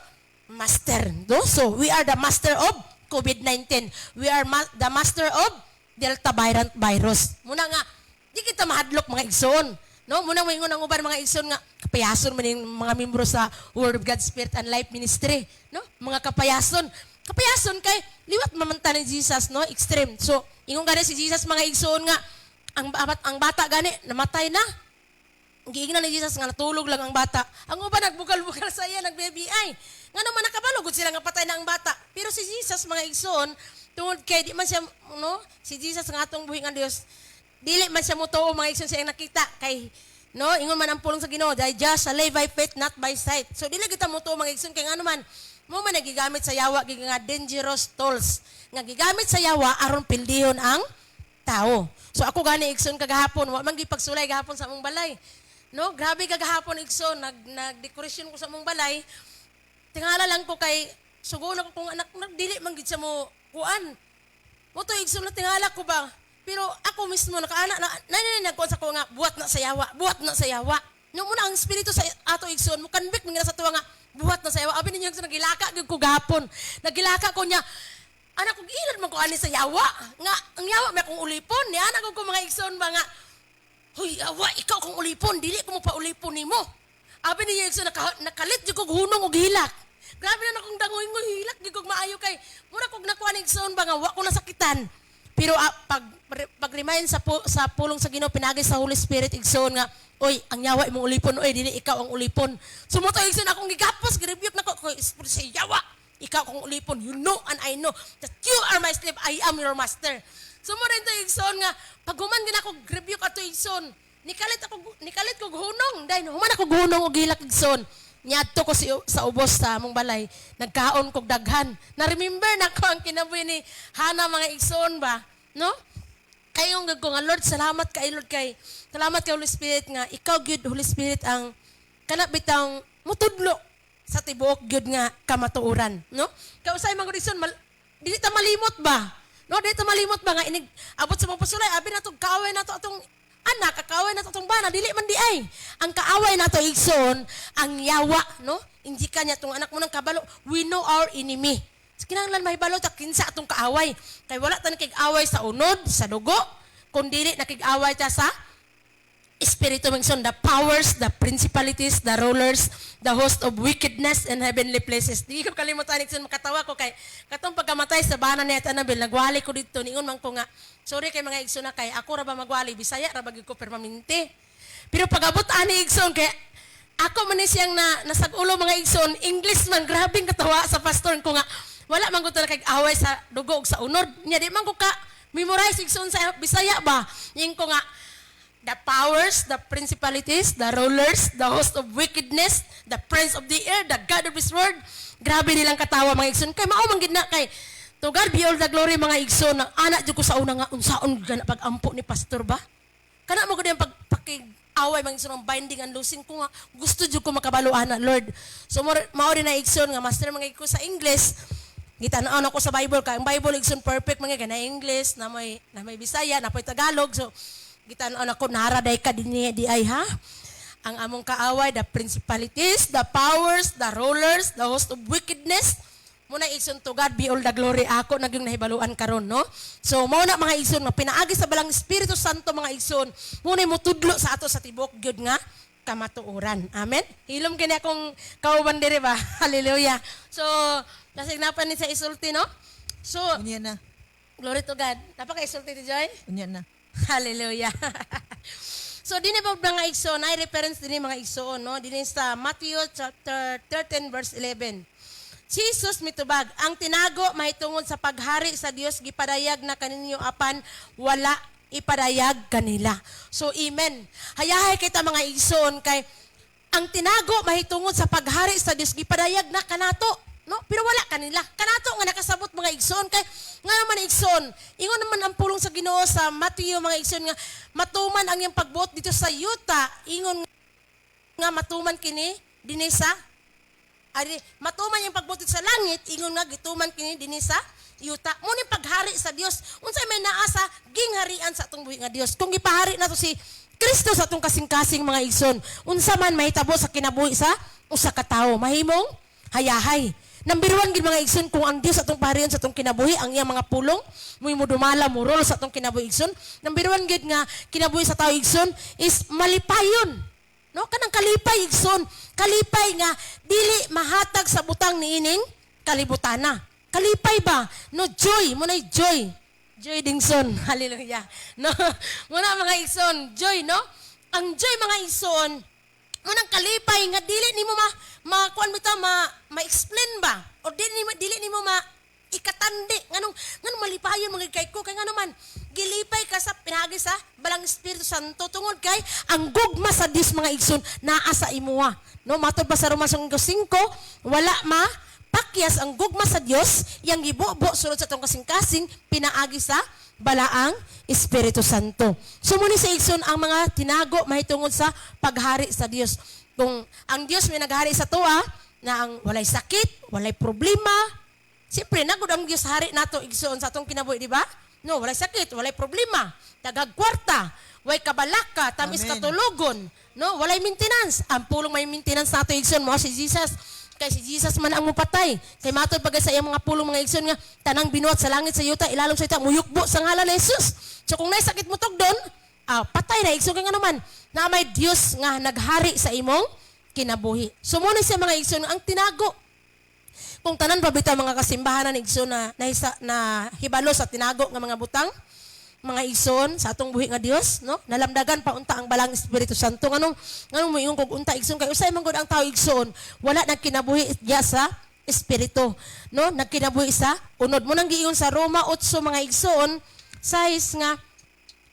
master. No? So, we are the master of COVID-19. We are the master of Delta variant virus. Muna nga, di kita mahadlok mga igsoon. No, muna moingon ang uban mga igsoon nga kapayason man yung mga membro sa Word of God Spirit and Life Ministry, no? Mga kapayason. Kapayason kay liwat mamanta ni Jesus, no? Extreme. So, ingon gani si Jesus mga igsoon nga ang bata gani namatay na. Giingnan ni Jesus nga natulog lang ang bata. Ang uban nagbugal-bugal sa iya, nag-BBI. Nga naman nakabalugod sila nga patay na ang bata. Pero si Jesus mga igsoon, tungod kay di man siya, no? Si Jesus nga atong buhi nga Dios, dili man siya motoo mga igsoon siya nakita kay no ingon man ang pulong sa Ginoo dahil just live by faith not by sight. So dili kita motoo mga igsoon kay ngano man mo man nagigamit sa yawa gid nga dangerous tools nga gigamit sa yawa aron pildihon ang tao. So ako gani igsoon kagahapon wa man gipagsulay gahapon sa among balay. No, grabe kagahapon igsoon nagdekorasyon ko sa among balay. Tingala lang ko kay sugon ako kung anak dili man gid sa mo kuan. Mo to igsoon na tingala ko ba. Pero ako mismo nakaana nagkuan sa ko nga buhat na sa yawa. Nung muna ang espiritu sa ato igsoon mo convict mga sa tuwa nga buhat na sa yawa. Abi ninyo nagilaka gyud ko gahapon. Nagilaka ko niya anak ko giilad man ko ani sa yawa. Nga ang yawa may akong ulipon. Ni anak ko mga igsoon ba nga hoy yawa ikaw kong ulipon dili ko mo pa ulipon nimo. Abi ninyo igsoon nakalit gyud ko hunong og hilak. Grabe na akong dangoy hilak gyud ko maayo kay mura kog nakuan igsoon ba nga wa ko nasakitan. Pero pag-remind sa pulong sa Ginoo pinagi sa Holy Spirit igsoon nga oy ang yawa imong ulipon oy dili ikaw ang ulipon. Sumoto igsoon akong gigapos gi-rebuke nako ko espiritu sa yawa. Ikaw kong ulipon, you know and I know that you are my slave, I am your master. Sumoto ito igsoon nga paghuman gid ako rebuke ato igsoon. Nikalit ko hunong dahil human ako hunong og hilak igsoon. Niadto ko sa ubos sa among balay, nagkaon kog daghan. Na-remember na ko ang kinabuhi ni Hana mga igsoon ba, no? Kayong ko nga Lord, salamat kay Holy Spirit nga ikaw gyud Holy Spirit ang kana bitang mutudlo sa tibuok gyud nga kamatuoran, no? Kausay mga igsoon dili ta malimot ba? No, dili ta malimot ba nga inig abot sa mga pasulay abi na to kaaway na to atong anak, kakaway na itong bana, dili man di ay. Ang kaaway na to igsoon, ang yawa, no? Hindi ka niya itong anak mo ng kabalo. We know our enemy. Kinahanglan mahibalo, kinsa atong kaaway. Kaya wala ta nakig-away sa unod, sa dugo, kundi nakig-away ta sa Espiritu Mangson, the powers, the principalities, the rulers, the host of wickedness in heavenly places. Di ko kalimutan ikson makatawa ko kay katong pagkamatay sa bana ni Anabil, nagwali ko dito, ningon man ko nga, sorry kay mga igsoon na kay ako ra ba magwali, Bisaya ra ba gyud ko permanente. Pero pag-abot ani igsoon kay ako man ni siyang nasagulo mga igsoon, English man grabing katawa sa pastor ko nga, wala man ko ta kay away sa dugo ug sa unod. Nya di man ko ka memorize igsoon sa Bisaya ba? Ning ko nga the powers, the principalities, the rulers, the host of wickedness, the prince of the air, the God of His word. Grabe nilang katawa mga igsoon. Kay mao man gid na kay to God be all the glory mga igsoon. Anak jud ko sa una nga unsaon gana pag-ampo ni pastor ba? Kana mo gud yung pagpakig-away mga igsoon ang binding and loosing ko nga gusto jud ko makabalo ana Lord. So mao rin na igsoon nga master mga igko sa English. Gitan-aw ako sa Bible kay ang Bible igsoon perfect mga gana English na may Bisaya, na may Tagalog. So gitan-aw ako naraday ka dinhi di ay ha. Ang among kaaway, the principalities, the powers, the rulers, the host of wickedness. Muna igsoon to God be all the glory. Ako nagyong nahibaluan karon, no? So mao na mga igsoon nga pinaagi sa balang Espiritu Santo mga igsoon. Muna mo tudlo sa ato sa tibok gyud nga kamatuoran. Amen. Hilom kini akong kauban diri ba. Hallelujah. So nasignapan ni sa isulti, no? So Unya na. glory to God. Napaka isulti ni Joy. Unya na. Hallelujah. So dinhi ba mga igsoon, ay reference dinhi mga igsoon, no? Dinhi sa Matthew chapter 13 verse 11. Jesus mitubag, ang tinago mahitungod sa paghari sa Dios gipadayag na kaninyo apan wala ipadayag kanila. So amen. Hayahay kita mga igsoon kay ang tinago mahitungod sa paghari sa Dios gipadayag na kanato, no? Pero wala kanila. Kanato nga nakasabot mga igsoon kay nga naman igsoon. Ingon naman ang pulong sa Ginoo sa Mateo mga igsoon nga matuman ang iyang pagbuot dito sa yuta. Ingon nga matuman kini dinhi sa matuman yung pagbuot dito sa langit. Ingon nga gituman kini dinhi sa yuta. Muna paghari sa Dios. Unsay may naasa gingharian sa atong buhi nga Dios. Kung gipahari nato si Kristo sa atong kasing-kasing mga igsoon, unsa man mahitabo sa kinabuhi sa usa ka tawo, mahimong hayahay. Number 1 gid mga igsoon, kung ang Dios atong paharian sa atong kinabuhi, ang iyang mga pulong mo dumala mo rol sa atong kinabuhi igsoon. Number 1 gid nga kinabuhi sa tawo igsoon is malipayon. No, kanang kalipay igsoon, kalipay nga dili mahatag sa butang niining kalibutana. Kalipay ba? No, joy, mo nay joy. Joy Dingson, hallelujah. No, muna mga igsoon, joy, no? Ang joy mga igsoon, munang kalipay nga dili nimo kuan bitaw ma-explain ba? O dili nimo ikatandi nganong malipayon mga kay ko kay ngano man gilipay ka sa pinagi sa balang Espiritu Santo tungod kay ang gugma sa Dios mga igsoon naa sa imuha. No, matud pa sa Roma 5:5, wala pakyas ang gugma sa Dios, yang gibubo sulod sa atong kasing-kasing pinaagi sa balaang Espiritu Santo. So muni sa igsoon ang mga tinago mahitungod sa paghari sa Dios. Kung ang Dios may naghari sa tuwa na ang walay sakit, walay problema, siyempre nagud ang Dios hari nato igsoon sa atong kinabuhi, di ba? No, walay sakit, walay problema, dagag kwarta, way kabalaka, tamis Amen. katulugon, no, walay maintenance. Ang pulong may maintenance nato igsoon mo si Jesus. Kay si Jesus man ang mupatay. Kay matod pagay sa iyang mga pulong mga igsoon nga tanang binuhat sa langit sa yuta ilalom sa yuta muyukbo sa ngalan ni Jesus. So kung nay sakit mo tugdon, patay na igsoon kay nga naman na may Dios nga naghari sa imong kinabuhi. So muna siya mga igsoon ang tinago. Kung tanan pa bitaw mga kasimbahan na igsoon na hibalo sa tinago nga mga butang, mga igsoon sa atong buhi nga Dios, no? Nalamdagan pa unta ang balang Espiritu Santo. Nganong moingon kog unta igsoon kay usay man gud ang tawo igsoon, wala nagkinabuhi diya sa espiritu, no? Nagkinabuhi sa unod mo nang giingon sa Roma 8 mga igsoon, size nga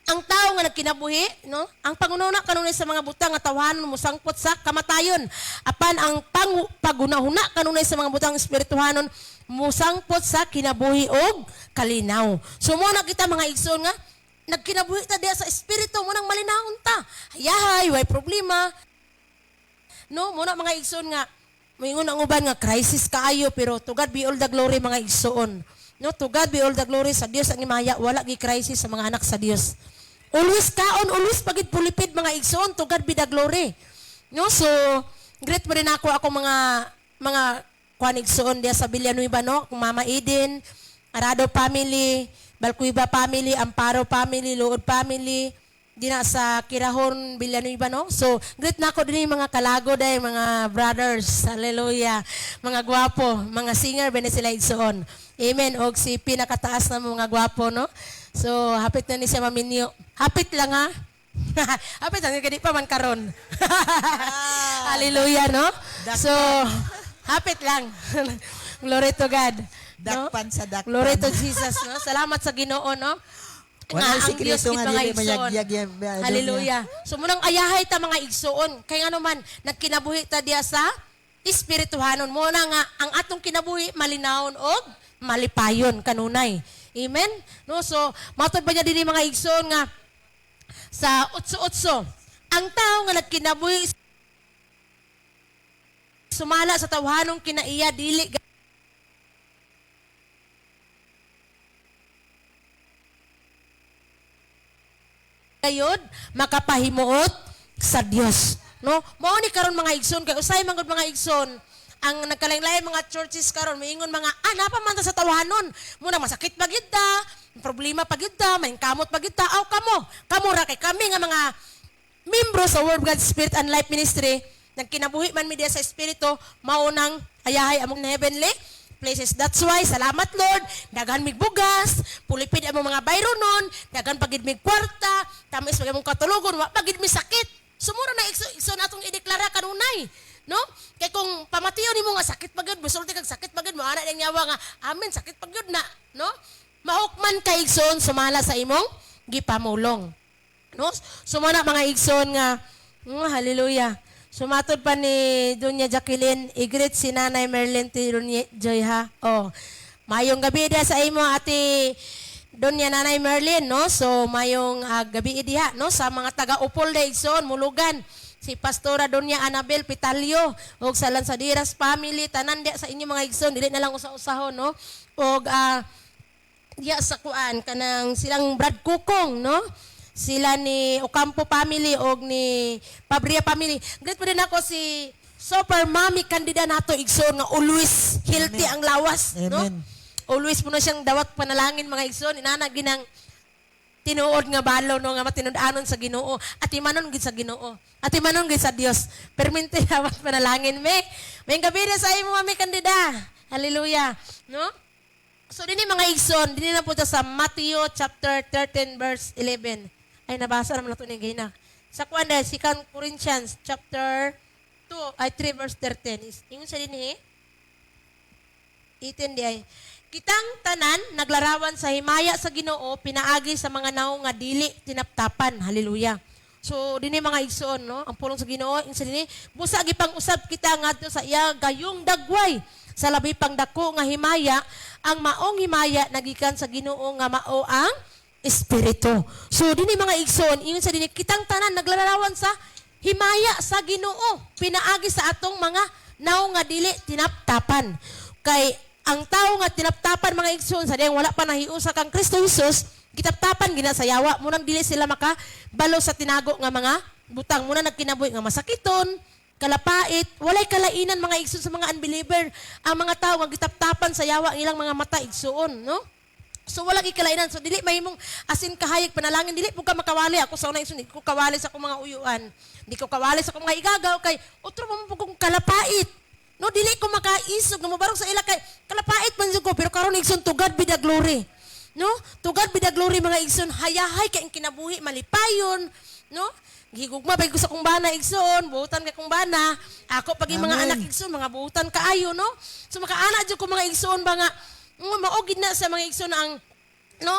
ang tao nga nagkinabuhi, no? Ang pangununa kanunay sa mga butang nga tawhanon mo sangpot sa kamatayon. Apan ang pagunahuna kanunay sa mga butang espirituhanon musangpot sa kinabuhi og kalinaw. So mo na kita mga igsoon nga nagkinabuhi ta diya sa espiritu mo nang malinawon ta. Hayahay, way problema. No, mo na mga igsoon nga moingon ang uban nga crisis kaayo pero to God be all the glory mga igsoon. No, to God be all the glory sa Dios ang imaya wala gi crisis sa mga anak sa Dios. Always kaon, always pagid pulipid mga igsoon, to God be the glory. No, so great pa rin ako mga Juanigsoon diya sa Villanueva, no? Kung Mama Eden, Arado family, Balcuiba family, Amparo family, Luod family, di na sa Kirahon, Villanueva, no? So, great na ako din yung mga kalago dahil mga brothers, hallelujah, mga gwapo, mga singer, bene sila igsoon. Amen. Og si pinakataas na mga gwapo, no? So, hapit na ni siya maminyo. Hapit lang, ha? Hapit lang, hindi pa man karon. Hallelujah, no? So, hapit lang. Glory to God. No? Dakpan sa dakpan. Glory to Jesus, no? Salamat sa Ginoo, no? Wala Nga, ang Diyos sikreto nga gid mga dili igsoon. mayagyag. Hallelujah. So munang ayahay ta mga igsoon. Kaya nga naman, nagkinabuhi ta diya sa espirituhanon. Muna nga, ang atong kinabuhi malinawon og malipayon kanunay. Amen? No, so, matod ba niya din mga igsoon nga sa 8:8. Ang tao nga nagkinabuhi sumala sa tawhanong kinaiya dili gayod makapahimuot sa Dios, no? Mao ni karon mga igsoon kay usay man gud mga igsoon ang nagkalain-lain mga churches karon moingon mga napa man ta sa tawhanon muna masakit pa gyud ta, problema pa gyud ta, may kamot pa gyud ta, aw kamo ra kay kami nga mga membro sa Word of God Spirit and Life Ministry nagkinabuhi man mi diya sa espiritu maunang ayahay among heavenly places. That's why salamat Lord, daghan mig bugas, pulipid among mga bayro nun, daghan pagid mig kwarta, tamis pagid among katulugon, wa pagid mi sakit. Sumura na igsoon atong ideklara kanunay, no? Kay kung pamatiyo nimo nga sakit pagid, musulti kag sakit pagid mo ana ding yawa nga amen sakit pagid na, no? Mahukman kay igsoon sumala sa imong gipamulong. No? Sumana mga igsoon nga hallelujah. Sumatod pa ni Dunya Jacqueline, i-greet si Nanay Merlin ti Dunya Joy ha. Oh. Mayong gabi dia sa imo ati Dunya Nanay Merlin, no? So mayong gabi diha, no? Sa mga taga-upol da igsoon, mulugan. Si Pastora Dunya Anabel Pitalio og sa Lansadiras family tanan dia sa inyo mga igsoon, dili na lang usa-usahon, no? Og diya sa kuan kanang silang Brad Kukong, no? Sila ni Ocampo family og ni Pabria family. Great pa din ako si Super Mommy Candida nato igsoon nga always healthy ang lawas, no? Amen. Always puno siyang dawat panalangin mga igsoon, inana ginang tinuod nga balo no nga matinud-anon sa Ginoo. At imanon gid sa Ginoo. At imanon gid sa Dios. Permente dawat panalangin me. May gabi na sa imo Mami Candida. Hallelujah. No? So dinhi mga igsoon, dinhi na po ta sa Matthew chapter 13 verse 11. Ay nabasa naman nato ni gina. Sa kuan dahil 2 Corinthians chapter 3 verse 13. Ingon sa dinhi. Itin di ay kitang tanan naglarawan sa himaya sa Ginoo pinaagi sa mga naong nga dili tinaptapan. Hallelujah. So dinhi mga igsoon, no, ang pulong sa Ginoo insa dinhi busa gipang usab kita ngadto sa iya gayong dagway sa labi pang dako nga himaya. Ang maong himaya nagikan sa Ginoo nga mao ang Espiritu. So dinhi mga igsoon ingon sa dinhi kitang tanan naglarawan sa himaya sa Ginoo pinaagi sa atong mga naong nga dili tinaptapan. Kay ang tao nga tinaptapan mga igsoon sa diyang wala pa nahiusa kang Kristo Jesus, kitaptapan gina sa yawa, munang dili sila makabalo sa tinago nga mga butang, muna nagkinabuhi nga masakiton, kalapait, walay kalainan mga igsoon sa mga unbeliever. Ang mga tao nga kitaptapan sa yawa ang ilang mga mata igsoon, no? So wala gikalainan. So dili mahimong asin kahayag panalangin, dili po ka makawali ako sa unang igsoon, di ko kawali sa akong mga uyuan. Di ko kawali sa akong mga igagaw kay utro mo po kong kalapait. No, dili ko makaisog na mabarog sa ila kay kalapait man jud ko pero karon igsoon to God be the glory. No? To God be the glory mga igsoon, hayahay kay ang kinabuhi malipayon, no? Gihigugma pag ko sa kong bana igsoon, buutan kay kong bana. Ako pag yung mga Amen. anak igsoon, mga buutan kaayo, no? So makaana jud ko mga igsoon ba nga maogid na sa mga igsoon ang no?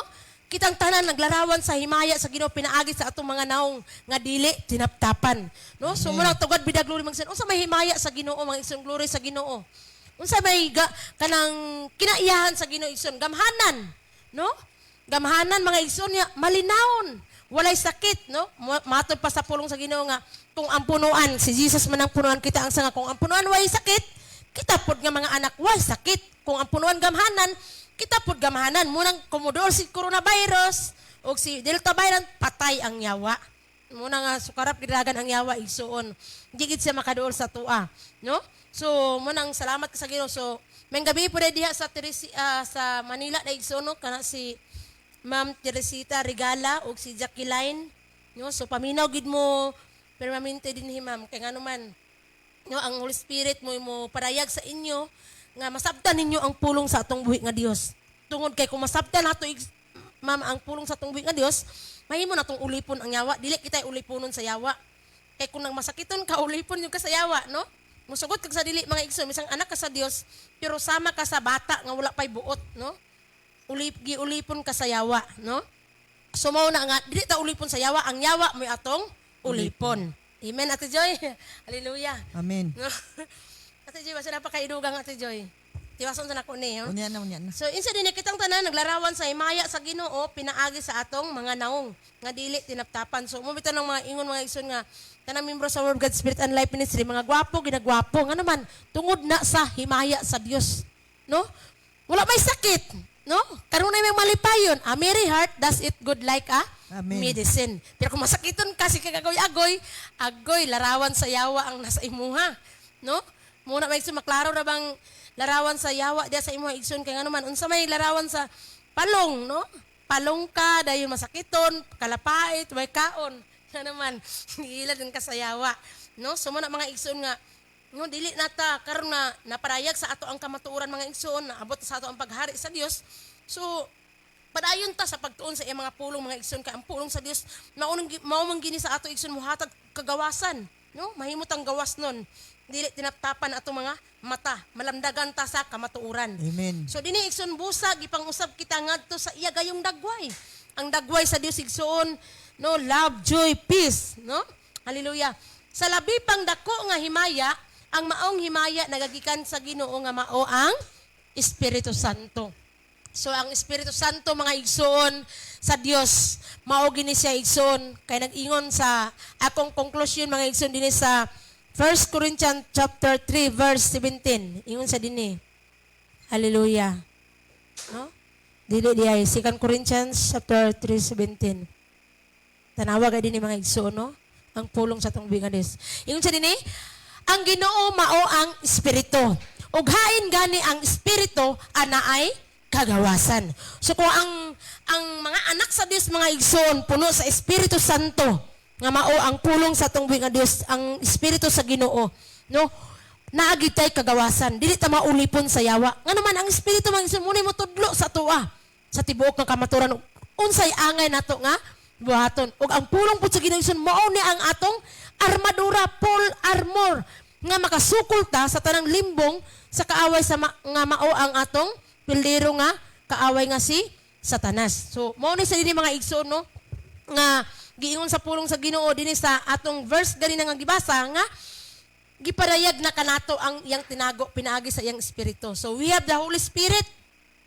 Kitang tanan naglarawan sa himaya sa Ginoo pinaagi sa atong mga naong nga dili tinaptapan, no? So muna to God be the glory magsan. Unsa may himaya sa Ginoo mga igsoon, glory sa Ginoo. Unsa may kanang kinaiyahan sa Ginoo igsoon, gamhanan, no? Gamhanan mga igsoon niya malinawon, walay sakit, no? Matod pa sa pulong sa Ginoo nga kung ang punuan si Jesus man ang punuan kita ang sanga kung ang punuan way sakit, kita pod nga mga anak way sakit. Kung ang punuan gamhanan, kita pod gamhanan munang komodor si coronavirus o si Delta variant patay ang yawa. Muna nga sukarap gidagan ang yawa igsoon. Di gid siya makaduol sa tua, no? So munang salamat ka sa Ginoo. So may gabi po diha sa sa Manila na igsoon no? Kana si Ma'am Teresita Regala o si Jacqueline, no? So paminaw gid mo permanente dinhi ma'am kay ngano man no ang Holy Spirit mo padayag sa inyo nga masabtan ninyo ang pulong sa atong buhi nga Dios. Tungod kay kung masabtan nato ma'am ang pulong sa atong buhi nga Dios, mahimo natong ulipon ang yawa. Dili kita uliponon sa yawa. Kay kung nang masakiton ka ulipon yung ka sa yawa, no? Musugot kag sa dili mga igsoon, misang anak ka sa Dios, pero sama ka sa bata nga wala pay buot, no? Ulipon ka sa yawa, no? So mao na nga dili ta ulipon sa yawa, ang yawa mo'y atong ulipon. Amen, Ate Joy. Hallelujah. Amen. No? Ate Joy, basta napakaidugang Ate Joy. Tiwason sa nako ni. No? Unya na. So insa din kitang tanan naglarawan sa himaya sa Ginoo pinaagi sa atong mga naong nga dili tinaptapan. So umubita ng mga ingon mga igsoon nga tanang membro sa Word God Spirit and Life Ministry mga gwapo ginagwapo nga naman tungod na sa himaya sa Dios. No? Wala may sakit, no? Karon na may malipayon. A merry heart does it good like a Amen. medicine. Pero kung masakiton kasi kagagoy-agoy, agoy larawan sa yawa ang nasa imuha, no? Muna may maklaro na bang larawan sa yawa diya sa imuha igsoon kay ngano man unsa may larawan sa palong, no? Palong ka dayon masakiton, kalapait, may kaon. Nga naman, gila din ka sa yawa, no? So muna mga igsoon nga no dili nata karon na naparayag sa ato ang kamatuoran mga igsoon, naabot sa ato ang paghari sa Dios. So padayon ta sa pagtuon sa iyang mga pulong mga igsoon kay ang pulong sa Dios mao man gini sa ato igsoon muhatag kagawasan, no? Mahimot ang gawas nun. Dili tinaptapan ato mga mata, malamdagan ta sa kamatuoran. Amen. So dinhi igsoon busag ipang-usab kita ngadto sa iya gayong dagway. Ang dagway sa Dios igsoon, no, love, joy, peace, no? Hallelujah. Sa labi pang dako nga himaya, ang maong himaya nagagikan sa Ginoo nga mao ang Espiritu Santo. So ang Espiritu Santo mga igsoon sa Dios, mao gini siya igsoon kay nag-ingon sa akong conclusion mga igsoon dinhi sa 1 Corinthians chapter 3 verse 17. Ingon sa dinhi. Hallelujah. No? Dili di ay 2 Corinthians chapter 3:17. Tanawa ga dinhi mga igsoon no? Ang pulong sa tong nga Dios. Ingon sa dinhi, ang Ginoo mao ang Espiritu. Ug hain gani ang Espiritu ana ay kagawasan. So kung ang mga anak sa Dios mga igsoon puno sa Espiritu Santo nga mao ang pulong sa tong nga Dios, ang Espiritu sa Ginoo, no? Naagi tay kagawasan, dili ta maulipon sa yawa. Nga naman ang Espiritu mga igsoon muna mo tudlo sa tuwa, sa tibuok nga kamaturan unsay angay nato nga buhaton. Ug ang pulong pud sa Ginoo igsoon mao ni ang atong armadura, full armor nga makasukol ta sa tanang limbong sa kaaway sa nga mao ang atong pildero nga kaaway nga si Satanas. So mao ni sa dinhi mga igsoon no nga giingon sa pulong sa Ginoo dinhi sa atong verse gani nga gibasa nga giparayag na kanato ang iyang tinago pinaagi sa iyang espiritu. So we have the Holy Spirit,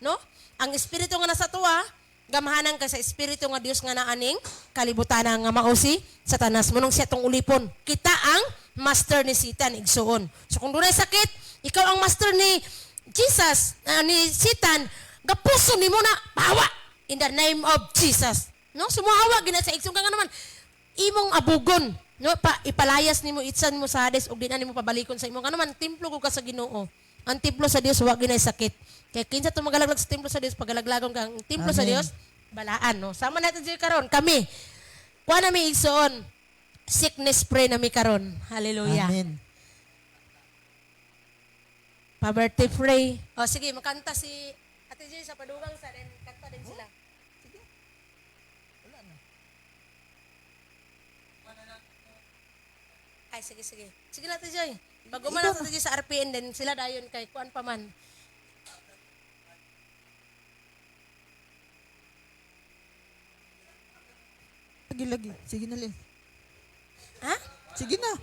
no? Ang espiritu nga nasa tuwa gamahanan ka sa espiritu nga Dios nga naaning kalibutan nga mao si Satanas. Munong siya tong ulipon. Kita ang master ni Satan igsoon. So kung dunay sakit, ikaw ang master ni Jesus, ni Satan, gapuso nimo na pahawa in the name of Jesus. No, sumuhawa gina sa igsoon ka nga naman imong abugon, no, ipalayas nimo itsan mo sa Hades ug di na nimo pabalikon sa imong naman templo ko ka sa Ginoo. Ang templo sa Dios wa ginay sakit. Kaya kinsa to magalaglag sa templo sa Dios, pagalaglagon ka ang templo sa Dios, balaan, no. Sama natin di karon kami. Kuha na mi igsoon. Sickness pray na mi karon. Hallelujah. Amen. Pa-birthday pray. O sige, makanta si Ate Joy sa padugang sa rin. Kanta din sila. Ay, sige, sige. Sige na, Ate Joy. Bago man Ate Joy sa RPN din, sila dayon kay kuan pa man. Lagi. Sige na, Lin. Ha? Sige na.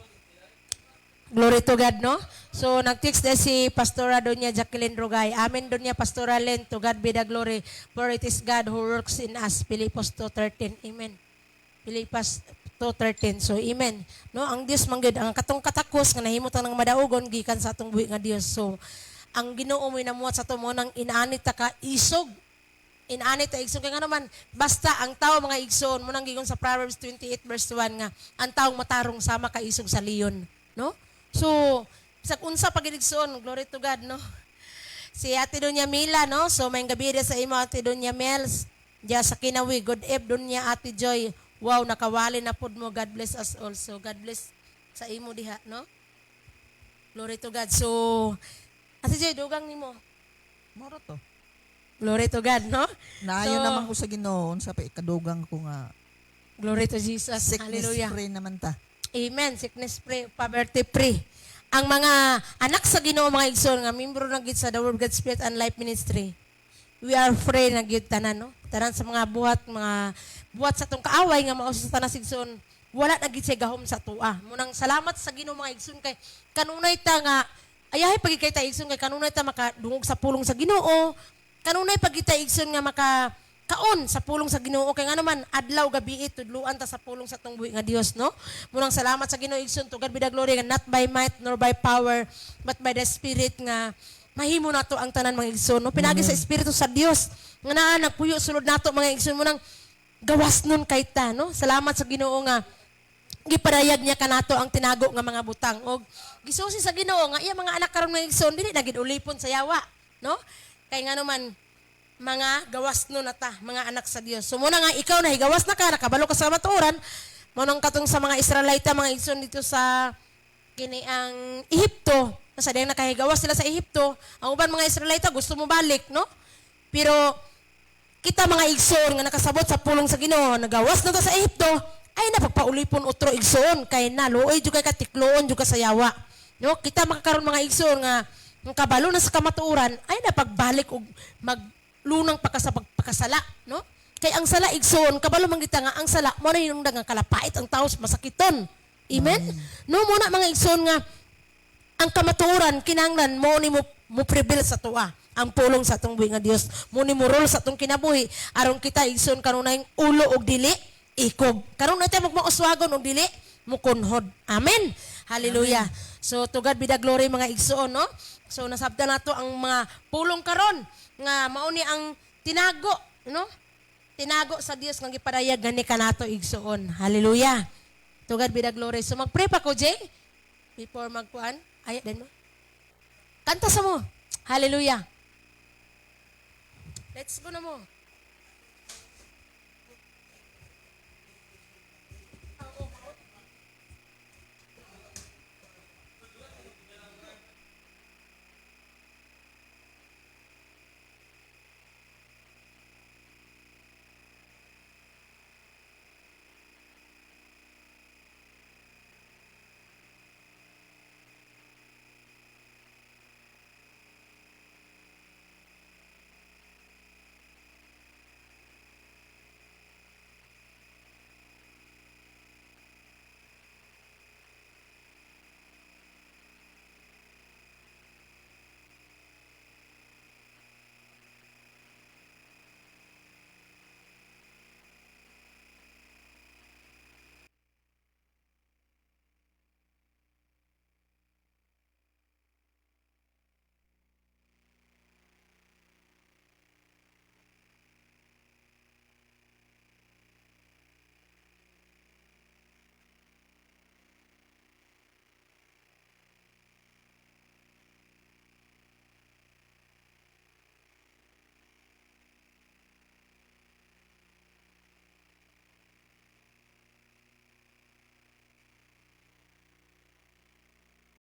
Glory to God, no? So, nag-text na si Pastora Doña Jacqueline Rogay. Amen, Doña Pastora Len. To God be the glory. For it is God who works in us. Pilipos 2:13. Amen. Pilipos 2:13. So, amen. No, ang Dios manggid ang katong katakos nga nahimutan ng madaugon gikan sa atong buhi nga Dios. So, ang Ginoo mo namuhat sa tumo nang inaanit ta ka isog. Inaanit ta igsoon kay nga naman basta ang tao mga igsoon mo nang gigon sa Proverbs 28 verse 1 nga ang taong matarong sama ka isog sa leon, no? So, sa unsa pag igsoon, glory to God, no? Si Ate Doña Mila, no? So, may gabi sa imo Ate Doña Mels. Diya sa Kinawi, good eve Doña Ate Joy. Wow, nakawali na pud mo. God bless us also. God bless sa imo diha, no? Glory to God. So, Ate Joy, dugang nimo. Moro to. Glory to God, no? Naayon So, naman ko sa Ginoo sa ikadugang ko nga glory to Jesus. sickness Hallelujah. free naman ta. Amen. Sickness free, poverty free. Ang mga anak sa Ginoo mga igsoon nga membro na gid sa The Word of God Spirit and Life Ministry. We are free na gid tanan, no? Tanan sa mga buhat sa tong kaaway nga mao sa tanan sigsoon. Wala na gid siya gahom sa tuwa. Munang salamat sa Ginoo mga igsoon kay kanunay ta nga ayahay pagid kay ta igsoon kay kanunay ta makadungog sa pulong sa Ginoo. Kanunay pag kita igsoon nga makakaon sa pulong sa Ginoo kay nga naman adlaw gabi tudluan ta sa pulong sa tong buhi nga Dios, no? Munang salamat sa Ginoo igsoon to God be the glory nga not by might nor by power but by the Spirit nga mahimo nato ang tanan mga igsoon, no? Pinagi sa Espiritu sa Dios nga naa nagpuyo sulod nato mga igsoon munang gawas nun kay ta, no? Salamat sa Ginoo nga gipadayag niya kanato ang tinago nga mga butang og gisusi sa Ginoo nga iya mga anak karon mga igsoon dili na gid ulipon sa yawa, no? Kaya nga naman, mga gawas no na ta, mga anak sa Diyos. So muna nga, ikaw na higawas na ka, nakabalo ka sa maturan, munang katong sa mga Israelita, mga igsoon dito sa kiniang Ehipto, nasa dahil nakahigawas sila sa Ehipto, ang uban mga Israelita, gusto mo balik, no? Pero, kita mga igsoon nga nakasabot sa pulong sa Ginoo, nagawas na to sa Ehipto, ay napagpaulipon utro igsoon, kay naluoy juga kay katikloon juga sa yawa. No? Kita makakaroon mga igsoon nga, ang kabalo na sa kamatuuran ay napagbalik og maglunang pagkasala, no? Kay ang sala igsoon kabalo man kita nga ang sala mo na yung dagang kalapait ang taos masakiton, Amen? No muna mga igsoon nga ang kamatuoran kinahanglan mo ni mo prevail sa tuwa. Ang pulong sa atong buhi nga Dios mo ni mo rule sa atong kinabuhi aron kita igsoon kanunay ulo og dili ikob. Karon na tayo magmauswagon og dili mukunhod. Amen. Hallelujah. So to God be the glory mga igsoon, no? So nasabtan nato ang mga pulong karon nga mao ni ang tinago, no? Tinago sa Dios nga gipadayag gani kanato igsoon. Hallelujah. To God be the glory. So mag-pray pa ko, Jay. Before magpuan. Ayat din mo. Kanta sa mo. Hallelujah. Let's go na mo.